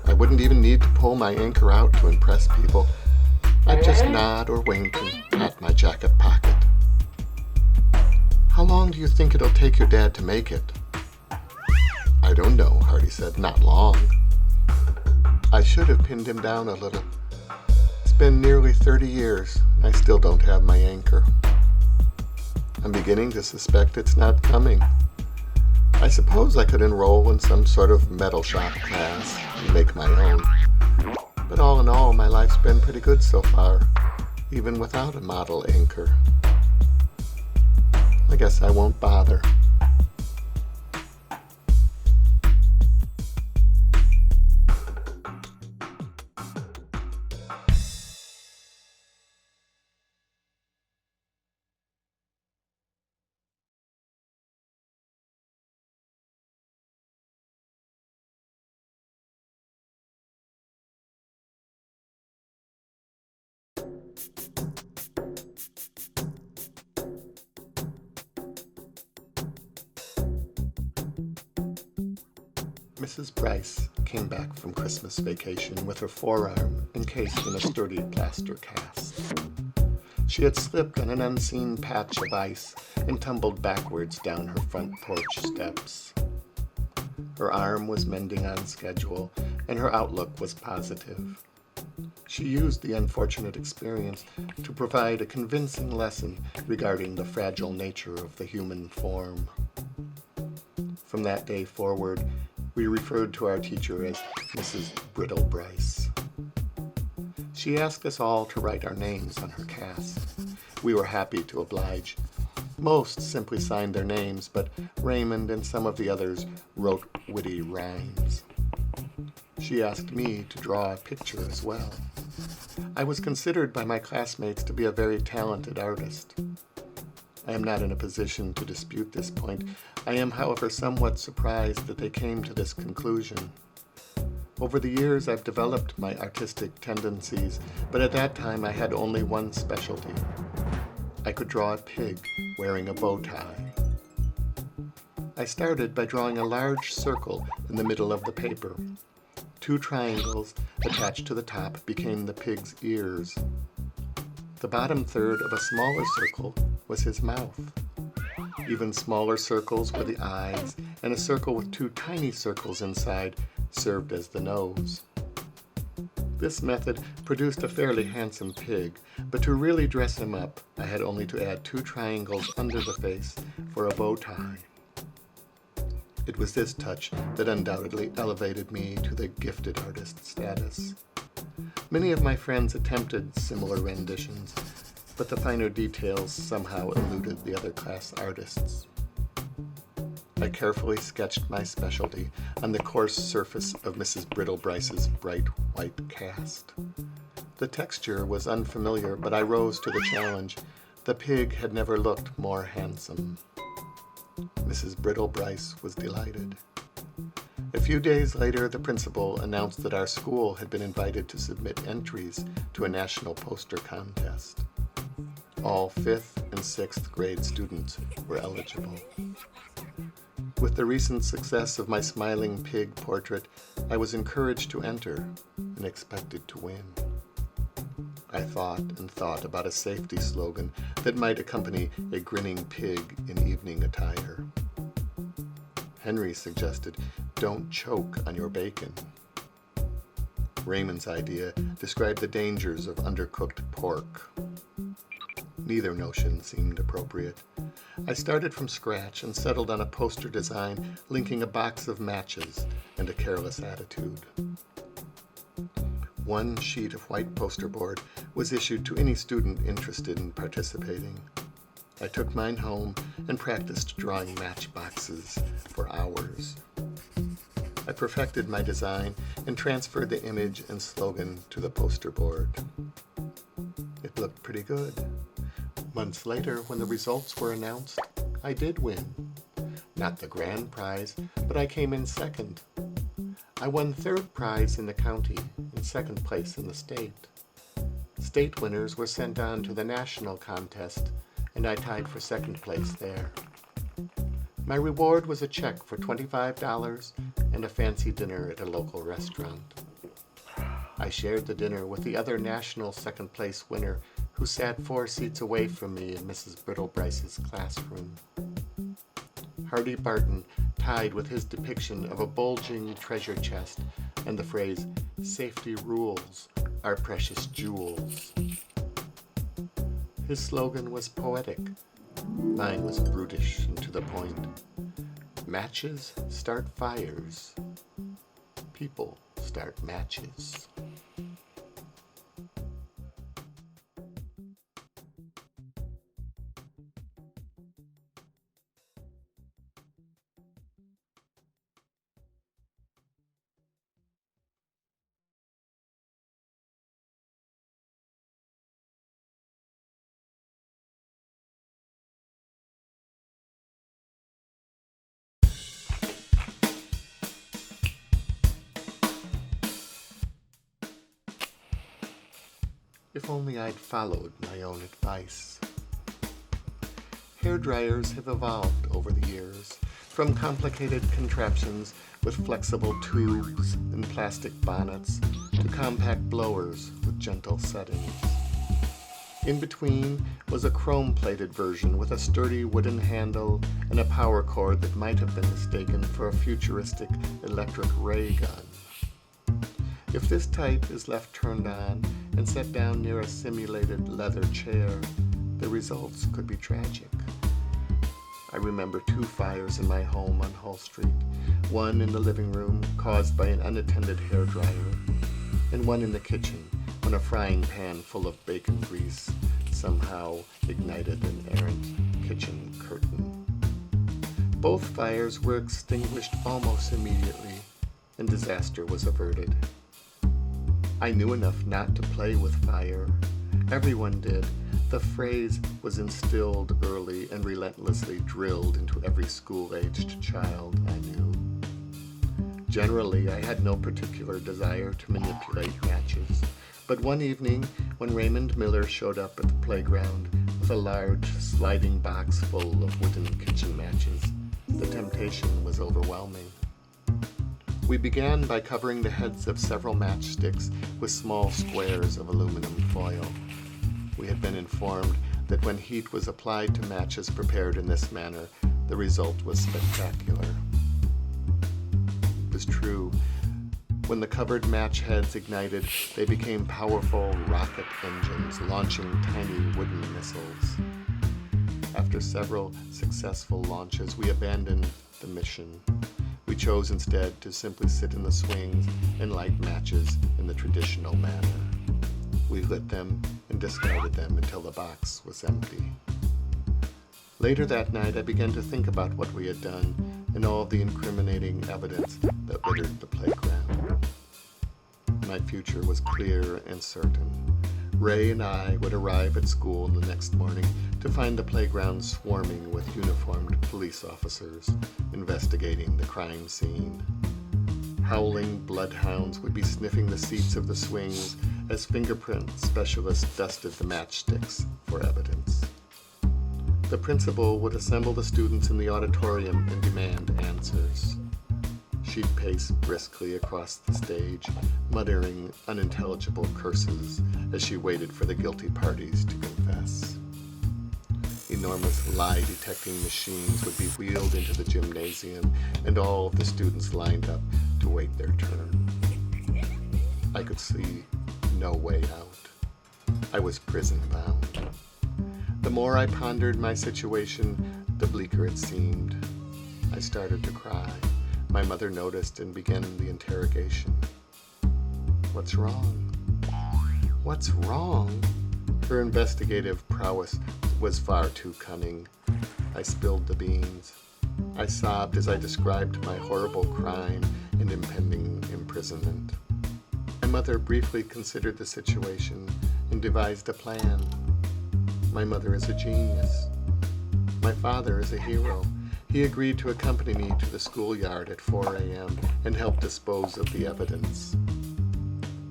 I wouldn't even need to pull my anchor out to impress people. I'd just nod or wink and pat my jacket pocket. "How long do you think it'll take your dad to make it?" I I don't know, Hardy said. Not long. I should have pinned him down a little. It's been nearly 30 years, and I still don't have my anchor. I'm beginning to suspect it's not coming. I suppose I could enroll in some sort of metal shop class and make my own. But all in all, my life's been pretty good so far, even without a model anchor. I guess I won't bother. Mrs. Bryce came back from Christmas vacation with her forearm encased in a sturdy plaster cast. She had slipped on an unseen patch of ice and tumbled backwards down her front porch steps. Her arm was mending on schedule, and her outlook was positive. She used the unfortunate experience to provide a convincing lesson regarding the fragile nature of the human form. From that day forward, we referred to our teacher as Mrs. Brittle Bryce. She asked us all to write our names on her cast. We were happy to oblige. Most simply signed their names, but Raymond and some of the others wrote witty rhymes. She asked me to draw a picture as well. I was considered by my classmates to be a very talented artist. I am not in a position to dispute this point. I am, however, somewhat surprised that they came to this conclusion. Over the years, I've developed my artistic tendencies, but at that time I had only one specialty. I could draw a pig wearing a bow tie. I started by drawing a large circle in the middle of the paper. 2 triangles attached to the top became the pig's ears. The bottom third of a smaller circle was his mouth. Even smaller circles were the eyes, and a circle with 2 tiny circles inside served as the nose. This method produced a fairly handsome pig, but to really dress him up, I had only to add 2 triangles under the face for a bow tie. It was this touch that undoubtedly elevated me to the gifted artist status. Many of my friends attempted similar renditions, but the finer details somehow eluded the other class artists. I carefully sketched my specialty on the coarse surface of Mrs. Brittle Bryce's bright white cast. The texture was unfamiliar, but I rose to the challenge. The pig had never looked more handsome. Mrs. Brittle Bryce was delighted. A few days later, the principal announced that our school had been invited to submit entries to a national poster contest. All 5th and 6th grade students were eligible. With the recent success of my smiling pig portrait, I was encouraged to enter and expected to win. I thought and thought about a safety slogan that might accompany a grinning pig in evening attire. Henry suggested, "Don't choke on your bacon." Raymond's idea described the dangers of undercooked pork. Neither notion seemed appropriate. I started from scratch and settled on a poster design linking a box of matches and a careless attitude. 1 sheet of white poster board was issued to any student interested in participating. I took mine home and practiced drawing matchboxes for hours. I perfected my design and transferred the image and slogan to the poster board. It looked pretty good. Months later, when the results were announced, I did win. Not the grand prize, but I came in second. I won 3rd prize in the county and 2nd place in the state. State winners were sent on to the national contest, and I tied for 2nd place there. My reward was a check for $25 and a fancy dinner at a local restaurant. I shared the dinner with the other national 2nd place winner, who sat 4 seats away from me in Mrs. Brittle Bryce's classroom. Hardy Barton tied with his depiction of a bulging treasure chest and the phrase, "Safety rules, our precious jewels." His slogan was poetic. Mine was brutish and to the point. Matches start fires. People start matches. If only I'd followed my own advice. Hair dryers have evolved over the years, from complicated contraptions with flexible tubes and plastic bonnets to compact blowers with gentle settings. In between was a chrome-plated version with a sturdy wooden handle and a power cord that might have been mistaken for a futuristic electric ray gun. If this type is left turned on and set down near a simulated leather chair, the results could be tragic. I remember 2 fires in my home on Hull Street, one in the living room caused by an unattended hairdryer, and one in the kitchen when a frying pan full of bacon grease somehow ignited an errant kitchen curtain. Both fires were extinguished almost immediately, and disaster was averted. I knew enough not to play with fire. Everyone did. The phrase was instilled early and relentlessly drilled into every school-aged child I knew. Generally, I had no particular desire to manipulate matches, but one evening when Raymond Miller showed up at the playground with a large sliding box full of wooden kitchen matches, the temptation was overwhelming. We began by covering the heads of several matchsticks with small squares of aluminum foil. We had been informed that when heat was applied to matches prepared in this manner, the result was spectacular. It was true. When the covered match heads ignited, they became powerful rocket engines launching tiny wooden missiles. After several successful launches, we abandoned the mission. We chose instead to simply sit in the swings and light matches in the traditional manner. We lit them and discarded them until the box was empty. Later that night, I began to think about what we had done and all the incriminating evidence that littered the playground. My future was clear and certain. Ray and I would arrive at school the next morning to find the playground swarming with uniformed police officers investigating the crime scene. Howling bloodhounds would be sniffing the seats of the swings as fingerprint specialists dusted the matchsticks for evidence. The principal would assemble the students in the auditorium and demand answers. She'd pace briskly across the stage, muttering unintelligible curses as she waited for the guilty parties to confess. Enormous lie-detecting machines would be wheeled into the gymnasium, and all of the students lined up to wait their turn. I could see no way out. I was prison-bound. The more I pondered my situation, the bleaker it seemed. I started to cry. My mother noticed and began the interrogation. "What's wrong? What's wrong?" Her investigative prowess was far too cunning. I spilled the beans. I sobbed as I described my horrible crime and impending imprisonment. My mother briefly considered the situation and devised a plan. My mother is a genius. My father is a hero. He agreed to accompany me to the schoolyard at 4 a.m. and help dispose of the evidence.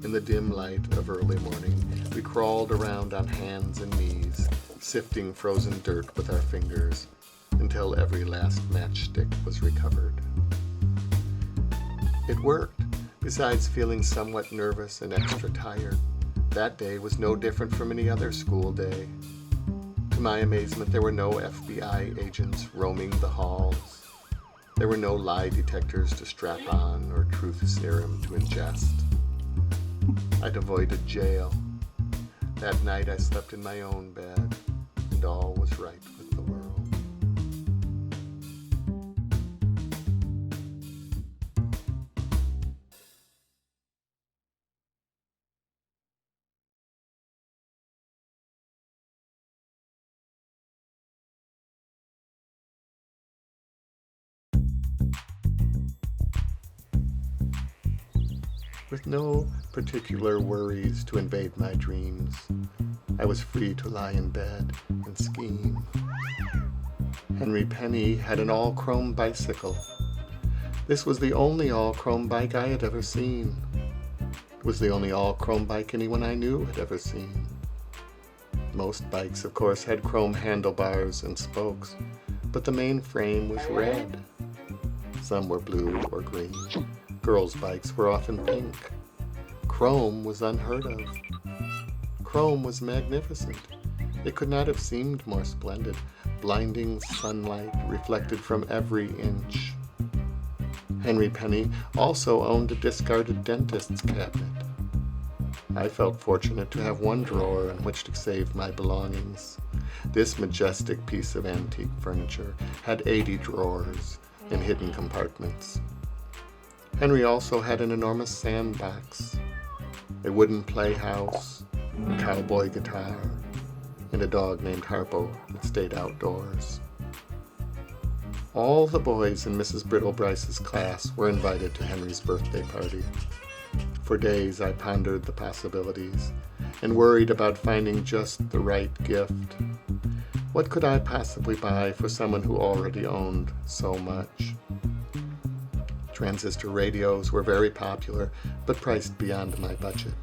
In the dim light of early morning, we crawled around on hands and knees, sifting frozen dirt with our fingers until every last matchstick was recovered. It worked. Besides feeling somewhat nervous and extra tired, that day was no different from any other school day. To my amazement, there were no FBI agents roaming the halls. There were no lie detectors to strap on or truth serum to ingest. I'd avoided jail. That night I slept in my own bed, and all was right with the world. With no particular worries to invade my dreams, I was free to lie in bed and scheme. Henry Penny had an all-chrome bicycle. This was the only all-chrome bike I had ever seen. It was the only all-chrome bike anyone I knew had ever seen. Most bikes, of course, had chrome handlebars and spokes, but the main frame was red. Some were blue or green. Girls' bikes were often pink. Chrome was unheard of. Chrome was magnificent. It could not have seemed more splendid. Blinding sunlight reflected from every inch. Henry Penny also owned a discarded dentist's cabinet. I felt fortunate to have one drawer in which to save my belongings. This majestic piece of antique furniture had 80 drawers in hidden compartments. Henry also had an enormous sandbox, a wooden playhouse, a cowboy guitar, and a dog named Harpo that stayed outdoors. All the boys in Mrs. Brittle Bryce's class were invited to Henry's birthday party. For days I pondered the possibilities and worried about finding just the right gift. What could I possibly buy for someone who already owned so much? Transistor radios were very popular, but priced beyond my budget.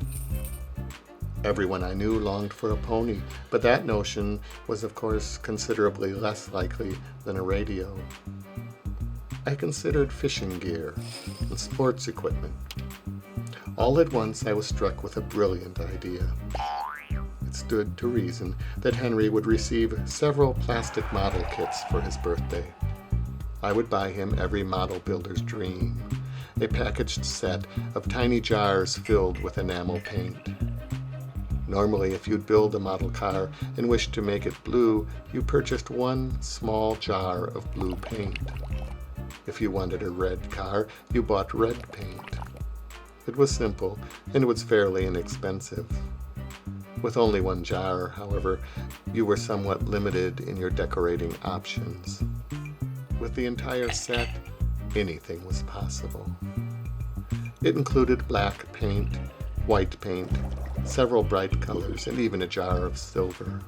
Everyone I knew longed for a pony, but that notion was, of course, considerably less likely than a radio. I considered fishing gear and sports equipment. All at once I was struck with a brilliant idea. It stood to reason that Henry would receive several plastic model kits for his birthday. I would buy him every model builder's dream, a packaged set of tiny jars filled with enamel paint. Normally, if you'd build a model car and wished to make it blue, you purchased one small jar of blue paint. If you wanted a red car, you bought red paint. It was simple, and it was fairly inexpensive. With only one jar, however, you were somewhat limited in your decorating options. With the entire set, anything was possible. It included black paint, white paint, several bright colors, and even a jar of silver.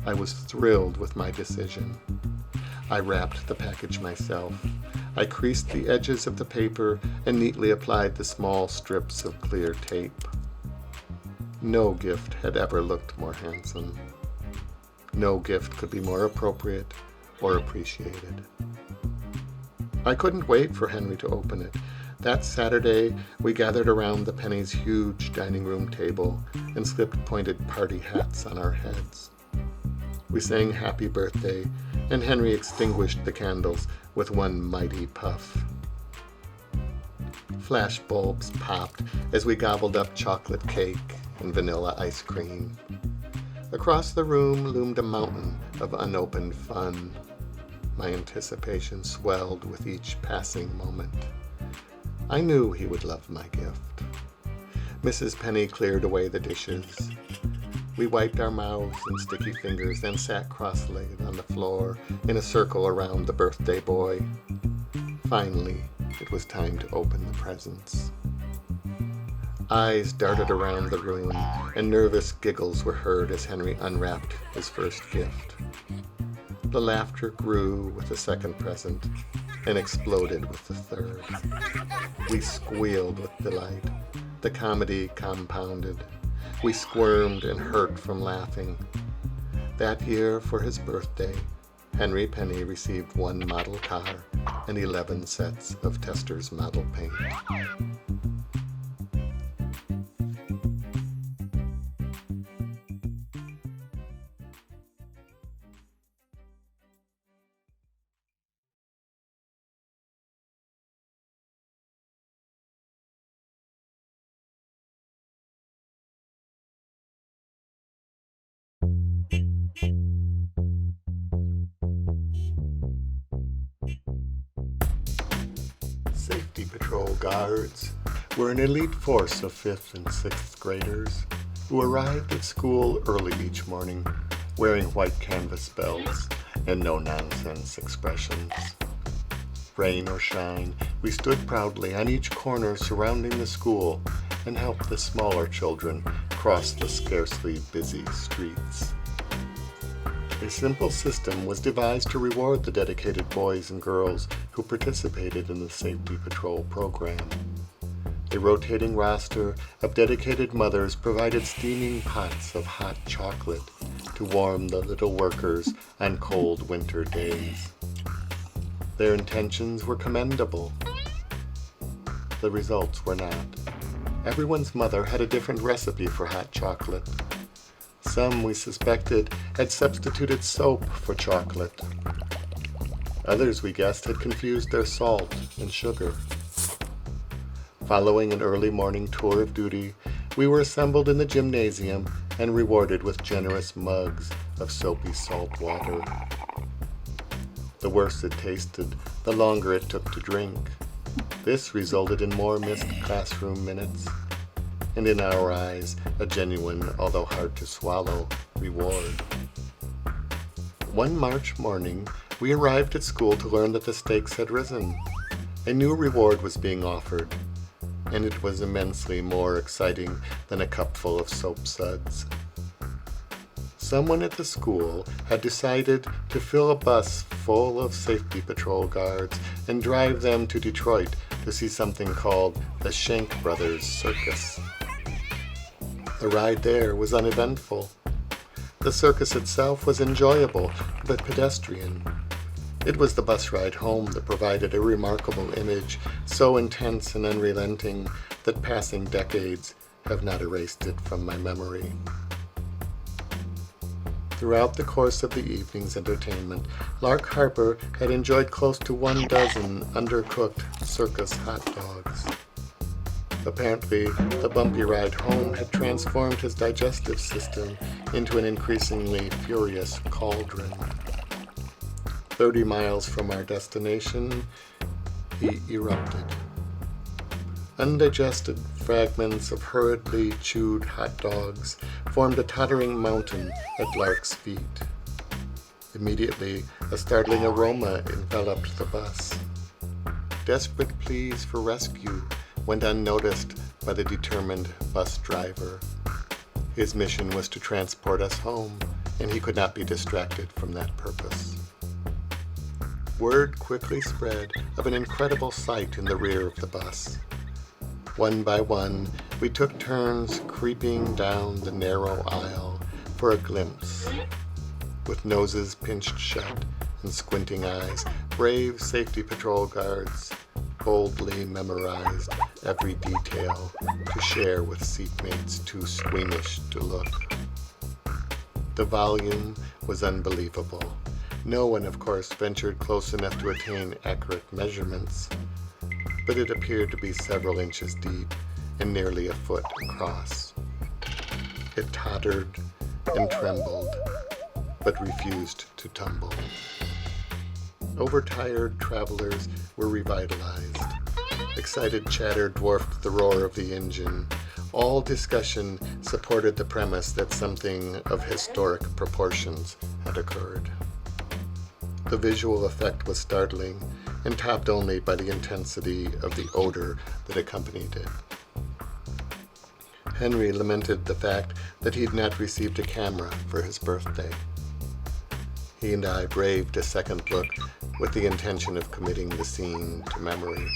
I was thrilled with my decision. I wrapped the package myself. I creased the edges of the paper and neatly applied the small strips of clear tape. No gift had ever looked more handsome. No gift could be more appropriate or appreciated. I couldn't wait for Henry to open it. That Saturday, we gathered around the Penny's huge dining room table and slipped pointed party hats on our heads. We sang Happy Birthday, and Henry extinguished the candles with one mighty puff. Flash bulbs popped as we gobbled up chocolate cake and vanilla ice cream. Across the room loomed a mountain of unopened fun. My anticipation swelled with each passing moment. I knew he would love my gift. Mrs. Penny cleared away the dishes. We wiped our mouths and sticky fingers, then sat cross-legged on the floor in a circle around the birthday boy. Finally, it was time to open the presents. Eyes darted around the room, and nervous giggles were heard as Henry unwrapped his first gift. The laughter grew with the second present and exploded with the third. We squealed with delight. The comedy compounded. We squirmed and hurt from laughing. That year, for his birthday, Henry Penny received one model car and 11 sets of Tester's model paint. Safety Patrol guards were an elite force of 5th and 6th graders who arrived at school early each morning wearing white canvas belts and no-nonsense expressions. Rain or shine, we stood proudly on each corner surrounding the school and helped the smaller children cross the scarcely busy streets. A simple system was devised to reward the dedicated boys and girls who participated in the Safety Patrol program. A rotating roster of dedicated mothers provided steaming pots of hot chocolate to warm the little workers on cold winter days. Their intentions were commendable. The results were not. Everyone's mother had a different recipe for hot chocolate. Some, we suspected, had substituted soap for chocolate. Others, we guessed, had confused their salt and sugar. Following an early morning tour of duty, we were assembled in the gymnasium and rewarded with generous mugs of soapy salt water. The worse it tasted, the longer it took to drink. This resulted in more missed classroom minutes, and in our eyes, a genuine, although hard to swallow, reward. One March morning, we arrived at school to learn that the stakes had risen. A new reward was being offered, and it was immensely more exciting than a cupful of soap suds. Someone at the school had decided to fill a bus full of Safety Patrol guards and drive them to Detroit to see something called the Shank Brothers Circus. The ride there was uneventful. The circus itself was enjoyable, but pedestrian. It was the bus ride home that provided a remarkable image, so intense and unrelenting that passing decades have not erased it from my memory. Throughout the course of the evening's entertainment, Lark Harper had enjoyed close to 1 dozen undercooked circus hot dogs. Apparently, the bumpy ride home had transformed his digestive system into an increasingly furious cauldron. 30 miles from our destination, he erupted. Undigested fragments of hurriedly chewed hot dogs formed a tottering mountain at Lark's feet. Immediately, a startling aroma enveloped the bus. Desperate pleas for rescue went unnoticed by the determined bus driver. His mission was to transport us home, and he could not be distracted from that purpose. Word quickly spread of an incredible sight in the rear of the bus. One by one, we took turns creeping down the narrow aisle for a glimpse. With noses pinched shut and squinting eyes, brave Safety Patrol guards boldly memorized every detail to share with seatmates too squeamish to look. The volume was unbelievable. No one, of course, ventured close enough to attain accurate measurements, but it appeared to be several inches deep and nearly a foot across. It tottered and trembled, but refused to tumble. Overtired travelers were revitalized. Excited chatter dwarfed the roar of the engine. All discussion supported the premise that something of historic proportions had occurred. The visual effect was startling and topped only by the intensity of the odor that accompanied it. Henry lamented the fact that he had not received a camera for his birthday. He and I braved a second look with the intention of committing the scene to memory.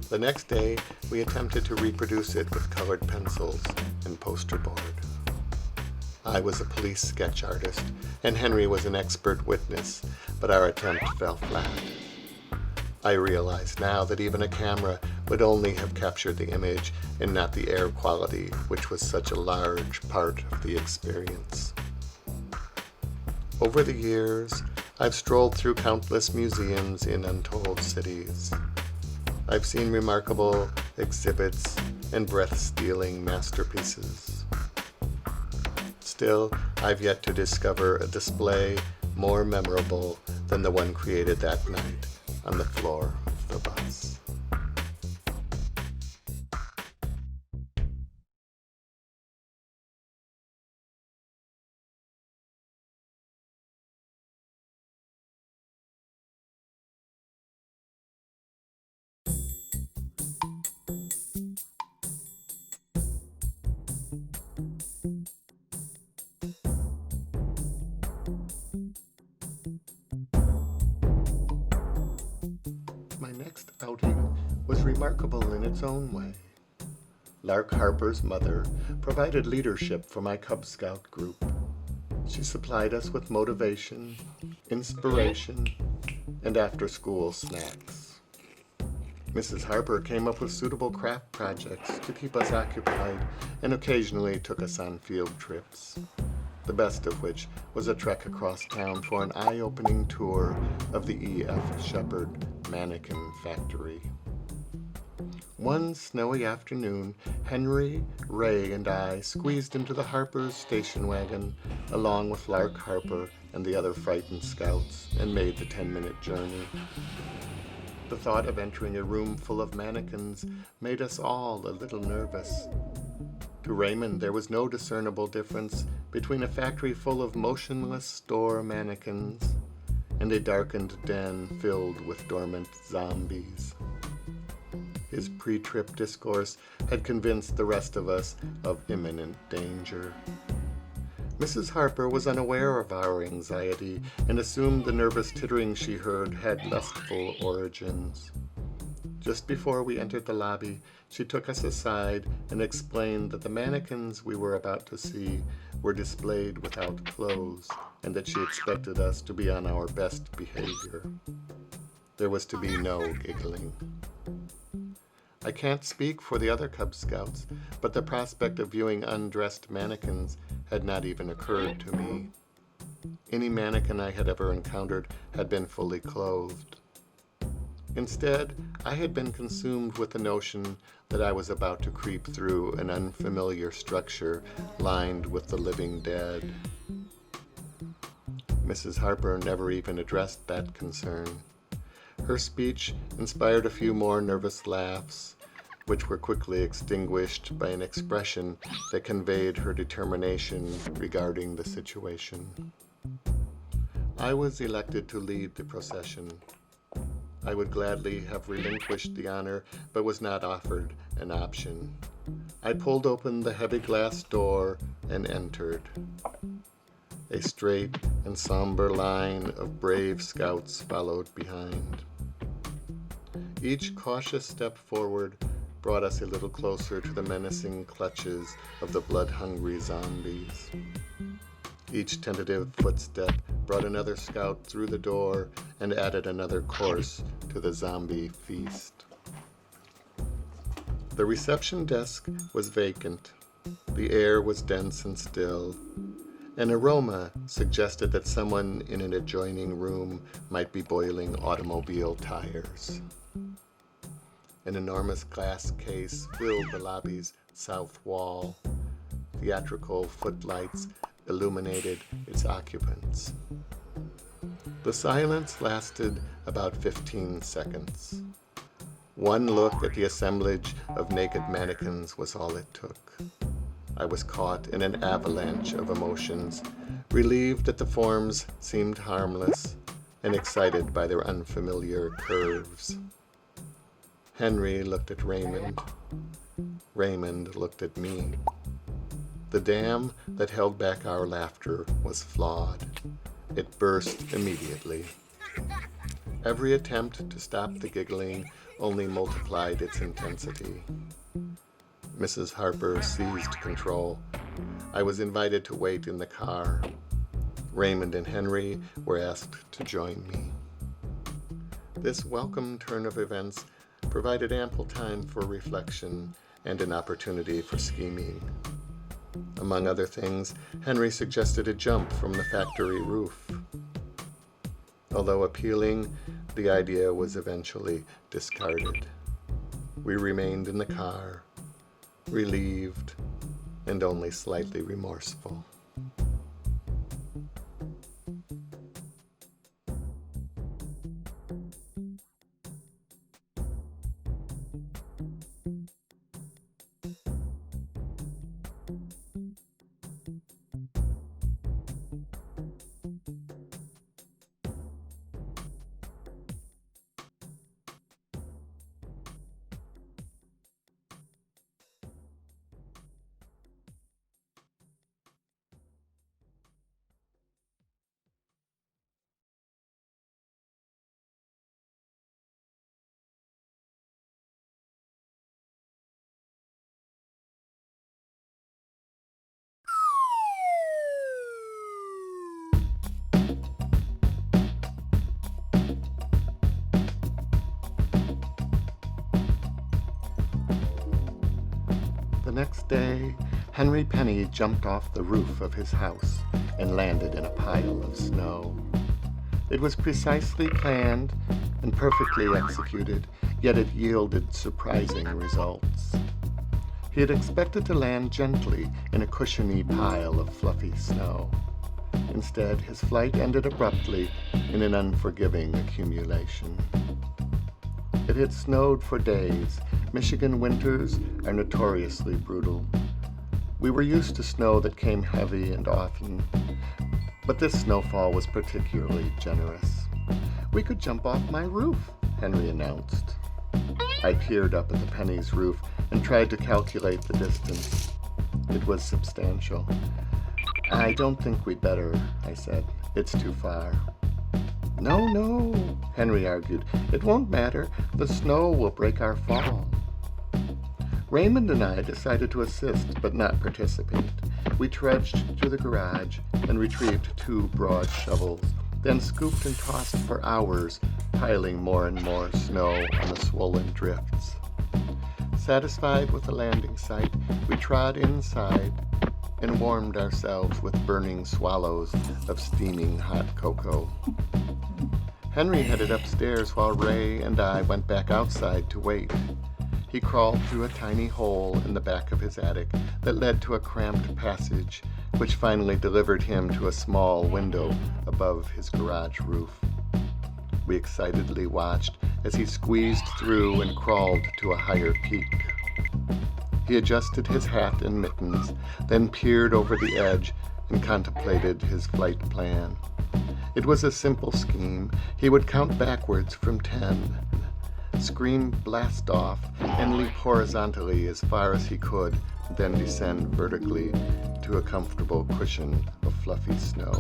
The next day, we attempted to reproduce it with colored pencils and poster board. I was a police sketch artist, and Henry was an expert witness, but our attempt fell flat. I realize now that even a camera would only have captured the image and not the air quality, which was such a large part of the experience. Over the years, I've strolled through countless museums in untold cities. I've seen remarkable exhibits and breath-stealing masterpieces. Still, I've yet to discover a display more memorable than the one created that night on the floor of the bus. remarkable in its own way. Lark Harper's mother provided leadership for my Cub Scout group. She supplied us with motivation, inspiration, and after-school snacks. Mrs. Harper came up with suitable craft projects to keep us occupied and occasionally took us on field trips, the best of which was a trek across town for an eye-opening tour of the E.F. Shepard Mannequin factory. One snowy afternoon, Henry, Ray, and I squeezed into the Harper's station wagon along with Lark Harper and the other frightened scouts and made the 10-minute journey. The thought of entering a room full of mannequins made us all a little nervous. To Raymond, there was no discernible difference between a factory full of motionless store mannequins and a darkened den filled with dormant zombies. His pre-trip discourse had convinced the rest of us of imminent danger. Mrs. Harper was unaware of our anxiety and assumed the nervous tittering she heard had lustful origins. Just before we entered the lobby, she took us aside and explained that the mannequins we were about to see were displayed without clothes and that she expected us to be on our best behavior. There was to be no giggling. I can't speak for the other Cub Scouts, but the prospect of viewing undressed mannequins had not even occurred to me. Any mannequin I had ever encountered had been fully clothed. Instead, I had been consumed with the notion that I was about to creep through an unfamiliar structure lined with the living dead. Mrs. Harper never even addressed that concern. Her speech inspired a few more nervous laughs, which were quickly extinguished by an expression that conveyed her determination regarding the situation. I was elected to lead the procession. I would gladly have relinquished the honor, but was not offered an option. I pulled open the heavy glass door and entered. A straight and somber line of brave scouts followed behind. Each cautious step forward brought us a little closer to the menacing clutches of the blood-hungry zombies. Each tentative footstep brought another scout through the door and added another course to the zombie feast. The reception desk was vacant. The air was dense and still. An aroma suggested that someone in an adjoining room might be boiling automobile tires. An enormous glass case filled the lobby's south wall. Theatrical footlights illuminated its occupants. The silence lasted about 15 seconds. One look at the assemblage of naked mannequins was all it took. I was caught in an avalanche of emotions, relieved that the forms seemed harmless, and excited by their unfamiliar curves. Henry looked at Raymond. Raymond looked at me. The dam that held back our laughter was flawed. It burst immediately. Every attempt to stop the giggling only multiplied its intensity. Mrs. Harper seized control. I was invited to wait in the car. Raymond and Henry were asked to join me. This welcome turn of events provided ample time for reflection and an opportunity for scheming. Among other things, Henry suggested a jump from the factory roof. Although appealing, the idea was eventually discarded. We remained in the car, relieved and only slightly remorseful. next day, Henry Penny jumped off the roof of his house and landed in a pile of snow. It was precisely planned and perfectly executed, yet it yielded surprising results. He had expected to land gently in a cushiony pile of fluffy snow. Instead, his flight ended abruptly in an unforgiving accumulation. It had snowed for days. Michigan winters are notoriously brutal. We were used to snow that came heavy and often, but this snowfall was particularly generous. "We could jump off my roof," Henry announced. I peered up at the Penny's roof and tried to calculate the distance. It was substantial. "I don't think we'd better," I said. "It's too far." No, Henry argued. "It won't matter. The snow will break our fall." Raymond and I decided to assist but not participate. We trudged to the garage and retrieved 2 broad shovels, then scooped and tossed for hours, piling more and more snow on the swollen drifts. Satisfied with the landing site, we trod inside and warmed ourselves with burning swallows of steaming hot cocoa. Henry headed upstairs while Ray and I went back outside to wait. He crawled through a tiny hole in the back of his attic that led to a cramped passage, which finally delivered him to a small window above his garage roof. We excitedly watched as he squeezed through and crawled to a higher peak. He adjusted his hat and mittens, then peered over the edge and contemplated his flight plan. It was a simple scheme. He would count backwards from 10, scream "blast off," and leap horizontally as far as he could, then descend vertically to a comfortable cushion of fluffy snow.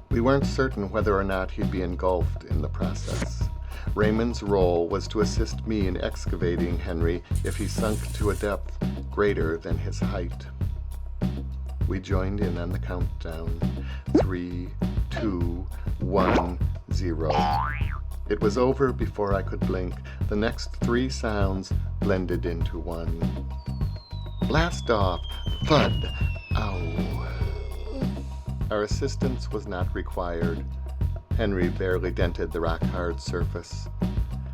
We weren't certain whether or not he'd be engulfed in the process. Raymond's role was to assist me in excavating Henry if he sunk to a depth greater than his height. We joined in on the countdown. 3, 2, 1, 0. It was over before I could blink. The next 3 sounds blended into one. Blast off! Thud! Ow! Our assistance was not required. Henry barely dented the rock-hard surface.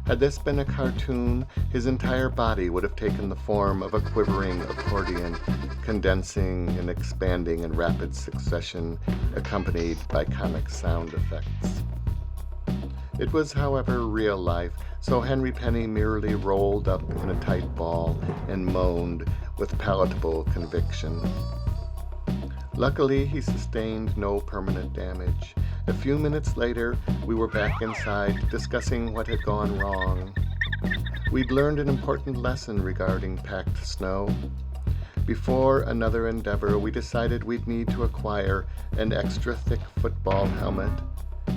Had this been a cartoon, his entire body would have taken the form of a quivering accordion, condensing and expanding in rapid succession, accompanied by comic sound effects. It was, however, real life, so Henry Penny merely rolled up in a tight ball and moaned with palatable conviction. Luckily, he sustained no permanent damage. A few minutes later, we were back inside discussing what had gone wrong. We'd learned an important lesson regarding packed snow. Before another endeavor, we decided we'd need to acquire an extra thick football helmet,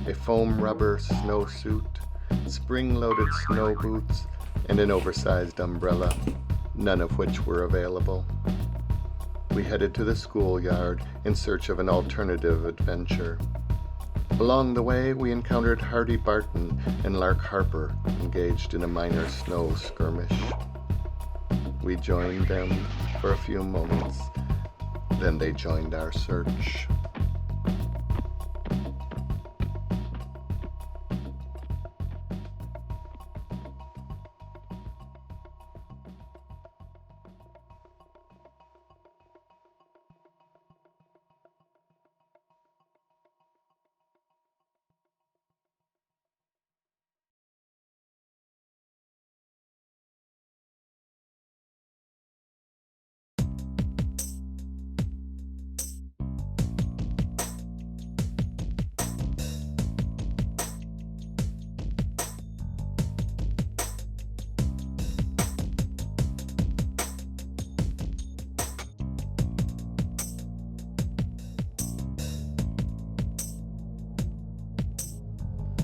a foam rubber snowsuit, spring-loaded snow boots, and an oversized umbrella, none of which were available. We headed to the schoolyard in search of an alternative adventure. Along the way, we encountered hardy Barton and Lark Harper engaged in a minor snow skirmish. We joined them for a few moments, then they joined our search.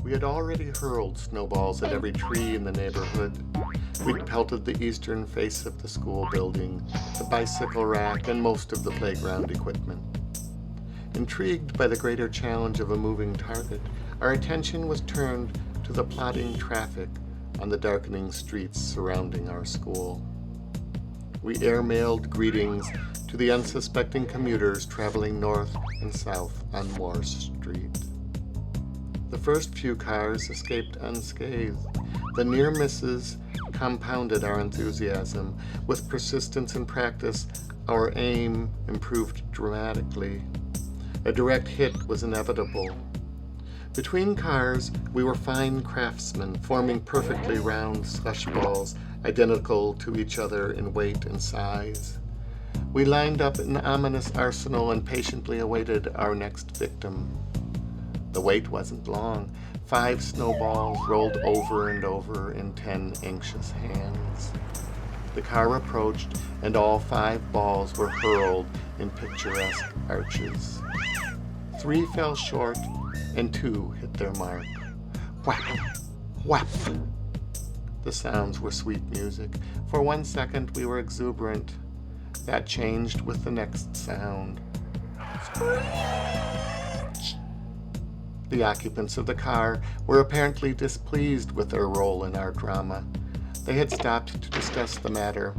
We had already hurled snowballs at every tree in the neighborhood. We'd pelted the eastern face of the school building, the bicycle rack, and most of the playground equipment. Intrigued by the greater challenge of a moving target, our attention was turned to the plodding traffic on the darkening streets surrounding our school. we airmailed greetings to the unsuspecting commuters traveling north and south on Morse Street. The first few cars escaped unscathed. The near misses compounded our enthusiasm. With persistence and practice, our aim improved dramatically. A direct hit was inevitable. Between cars, we were fine craftsmen, forming perfectly round slush balls, identical to each other in weight and size. We lined up an ominous arsenal and patiently awaited our next victim. The wait wasn't long. 5 snowballs rolled over and over in 10 anxious hands. The car approached, and all 5 balls were hurled in picturesque arches. 3 fell short, and 2 hit their mark. Whap! Whap! The sounds were sweet music. For 1 second we were exuberant. That changed with the next sound. Screech! The occupants of the car were apparently displeased with their role in our drama. They had stopped to discuss the matter.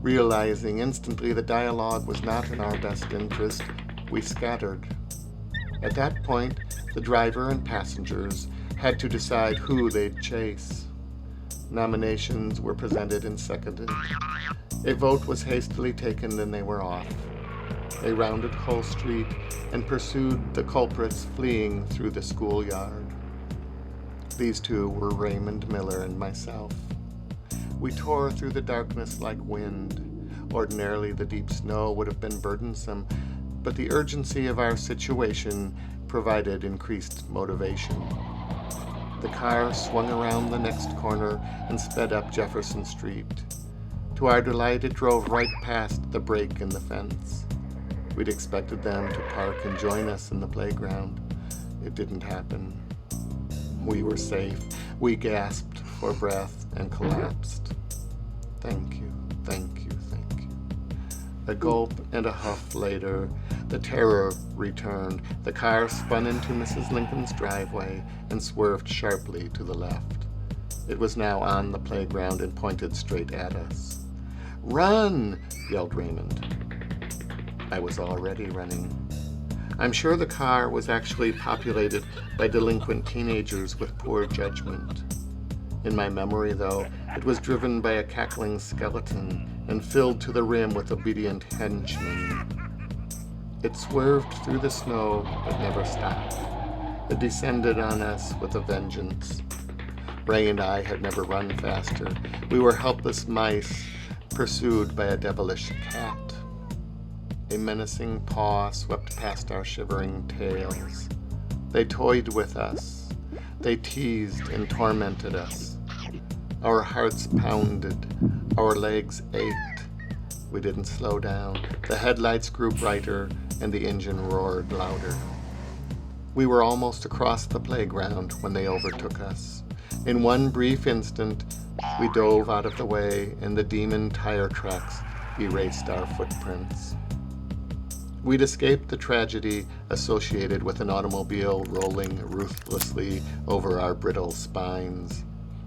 Realizing instantly the dialogue was not in our best interest, we scattered. At that point, the driver and passengers had to decide who they'd chase. Nominations were presented and seconded. A vote was hastily taken and they were off. They rounded Hull Street and pursued the culprits fleeing through the schoolyard. These 2 were Raymond Miller and myself. We tore through the darkness like wind. Ordinarily, the deep snow would have been burdensome, but the urgency of our situation provided increased motivation. The car swung around the next corner and sped up Jefferson Street. To our delight, it drove right past the break in the fence. We'd expected them to park and join us in the playground. It didn't happen. We were safe. We gasped for breath and collapsed. Thank you, thank you, thank you. A gulp and a huff later, the terror returned. The car spun into Mrs. Lincoln's driveway and swerved sharply to the left. It was now on the playground and pointed straight at us. "Run!" yelled Raymond. I was already running. I'm sure the car was actually populated by delinquent teenagers with poor judgment. In my memory, though, it was driven by a cackling skeleton and filled to the rim with obedient henchmen. It swerved through the snow but never stopped. It descended on us with a vengeance. Ray and I had never run faster. We were helpless mice pursued by a devilish cat. A menacing paw swept past our shivering tails. They toyed with us. They teased and tormented us. Our hearts pounded. Our legs ached. We didn't slow down. The headlights grew brighter and the engine roared louder. We were almost across the playground when they overtook us. In one brief instant, we dove out of the way and the demon tire tracks erased our footprints. We'd escaped the tragedy associated with an automobile rolling ruthlessly over our brittle spines.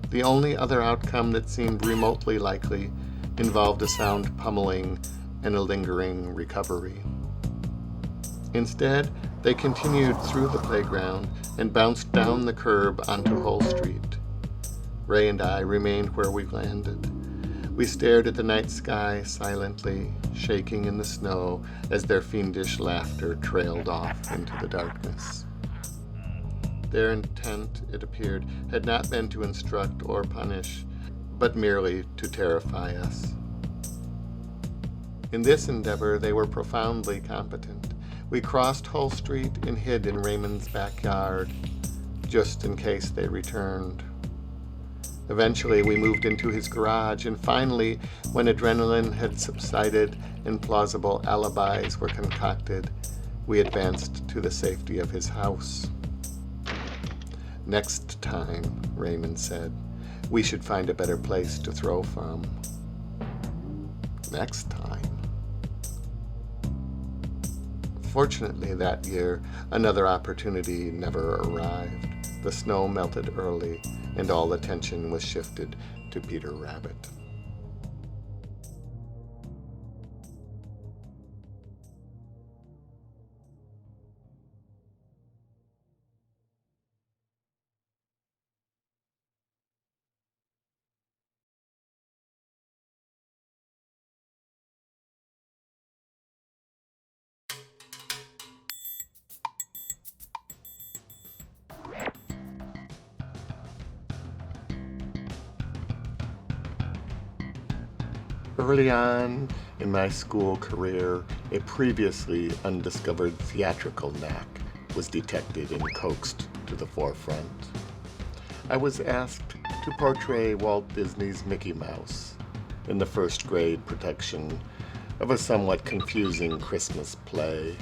The only other outcome that seemed remotely likely involved a sound pummeling and a lingering recovery. Instead, they continued through the playground and bounced down the curb onto Hull Street. Ray and I remained where we landed. We stared at the night sky silently, shaking in the snow as their fiendish laughter trailed off into the darkness. Their intent, it appeared, had not been to instruct or punish, but merely to terrify us. In this endeavor, they were profoundly competent. We crossed Hull Street and hid in Raymond's backyard, just in case they returned. Eventually, we moved into his garage, and finally, when adrenaline had subsided and plausible alibis were concocted, we advanced to the safety of his house. "Next time," Raymond said, "we should find a better place to throw from." Next time. Fortunately, that year, another opportunity never arrived. The snow melted early, and all attention was shifted to Peter Rabbit. Early on in my school career, a previously undiscovered theatrical knack was detected and coaxed to the forefront. I was asked to portray Walt Disney's Mickey Mouse in the first grade production of a somewhat confusing Christmas play.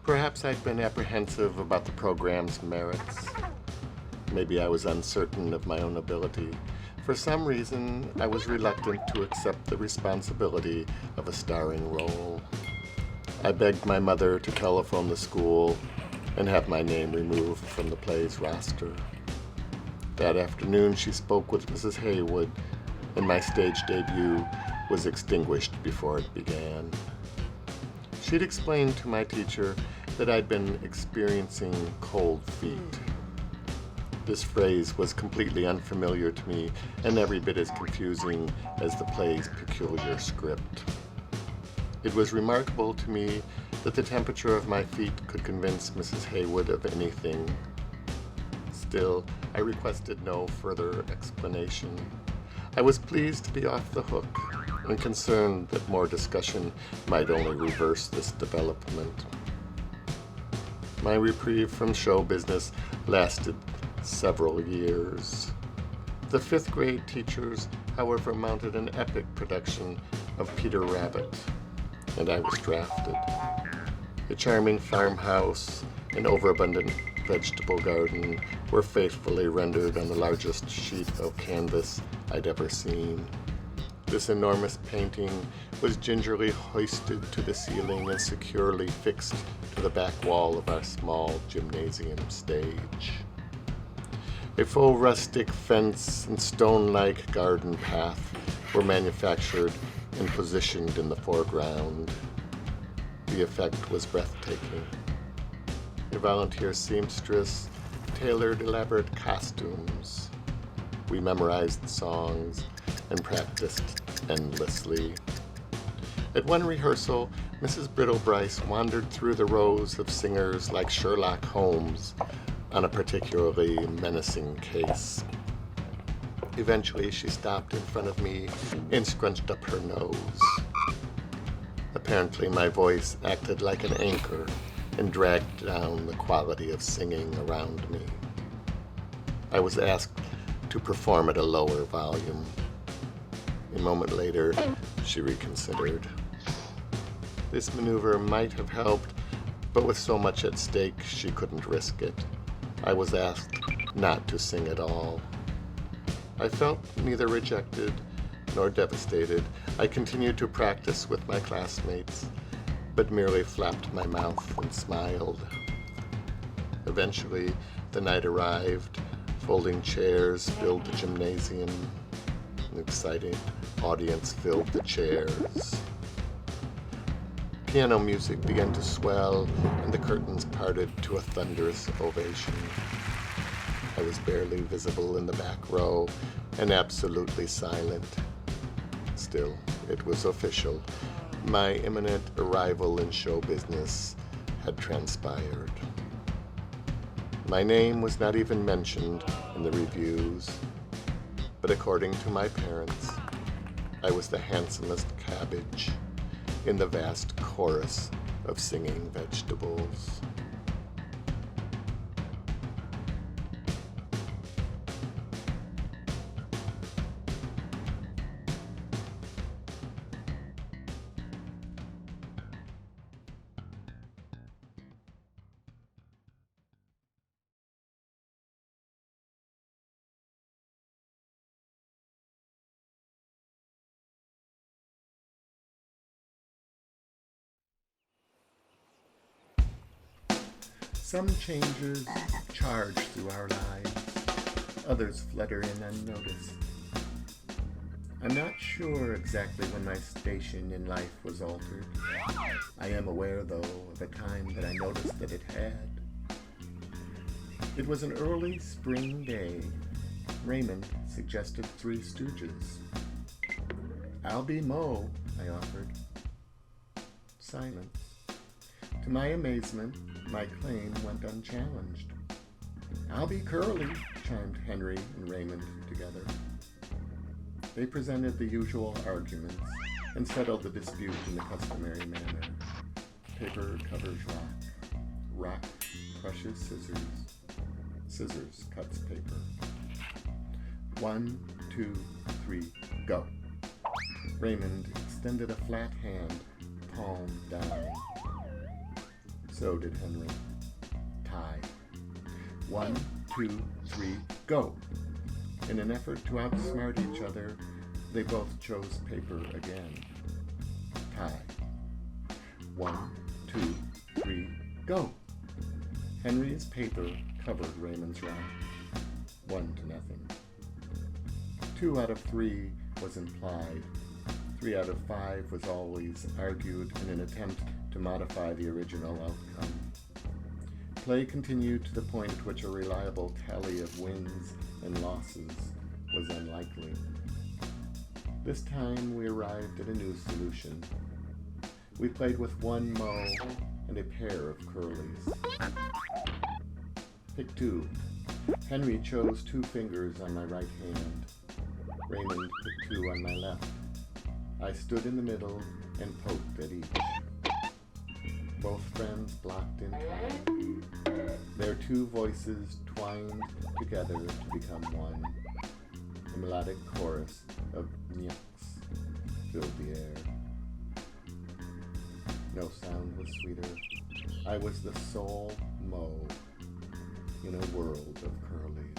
Perhaps I'd been apprehensive about the program's merits. Maybe I was uncertain of my own ability. For some reason, I was reluctant to accept the responsibility of a starring role. I begged my mother to telephone the school and have my name removed from the play's roster. That afternoon, she spoke with Mrs. Haywood, and my stage debut was extinguished before it began. She'd explained to my teacher that I'd been experiencing cold feet. This phrase was completely unfamiliar to me and every bit as confusing as the play's peculiar script. It was remarkable to me that the temperature of my feet could convince Mrs. Haywood of anything. Still, I requested no further explanation. I was pleased to be off the hook and concerned that more discussion might only reverse this development. My reprieve from show business lasted several years. The fifth grade teachers, however, mounted an epic production of Peter Rabbit, and I was drafted. The charming farmhouse and overabundant vegetable garden were faithfully rendered on the largest sheet of canvas I'd ever seen. This enormous painting was gingerly hoisted to the ceiling and securely fixed to the back wall of our small gymnasium stage. A faux rustic fence and stone-like garden path were manufactured and positioned in the foreground. The effect was breathtaking. A volunteer seamstress tailored elaborate costumes. We memorized songs and practiced endlessly. At one rehearsal, Mrs. Brittle Bryce wandered through the rows of singers like Sherlock Holmes on a particularly menacing case. Eventually, she stopped in front of me and scrunched up her nose. Apparently, my voice acted like an anchor and dragged down the quality of singing around me. I was asked to perform at a lower volume. A moment later, she reconsidered. This maneuver might have helped, but with so much at stake, she couldn't risk it. I was asked not to sing at all. I felt neither rejected nor devastated. I continued to practice with my classmates, but merely flapped my mouth and smiled. Eventually, the night arrived. Folding chairs filled the gymnasium. An excited audience filled the chairs. Piano music began to swell, and the curtains parted to a thunderous ovation. I was barely visible in the back row and absolutely silent. Still, it was official. My imminent arrival in show business had transpired. My name was not even mentioned in the reviews, but according to my parents, I was the handsomest cabbage in the vast chorus of singing vegetables. Some changes charge through our lives, others flutter in unnoticed. I'm not sure exactly when my station in life was altered. I am aware, though, of a time that I noticed that it had. It was an early spring day. Raymond suggested Three Stooges. "I'll be Moe," I offered. Silence. To my amazement, my claim went unchallenged. "I'll be Curly," chimed Henry and Raymond together. They presented the usual arguments and settled the dispute in the customary manner. Paper covers rock. Rock crushes scissors. Scissors cuts paper. 1, 2, 3, go. Raymond extended a flat hand, palm down. So did Henry. Tie. 1, 2, 3, go. In an effort to outsmart each other, they both chose paper again. Tie. 1, 2, 3, go. Henry's paper covered Raymond's rock. 1-0. 2 out of 3 was implied. 3 out of 5 was always argued in an attempt to modify the original outcome. Play continued to the point at which a reliable tally of wins and losses was unlikely. This time we arrived at a new solution. We played with 1 Moe and a pair of curlies. Pick 2. Henry chose 2 fingers on my right hand. Raymond picked 2 on my left. I stood in the middle and poked at each. Both friends blocked in time. Their 2 voices twined together to become one. A melodic chorus of nyaks filled the air. No sound was sweeter. I was the sole Moe in a world of curlies.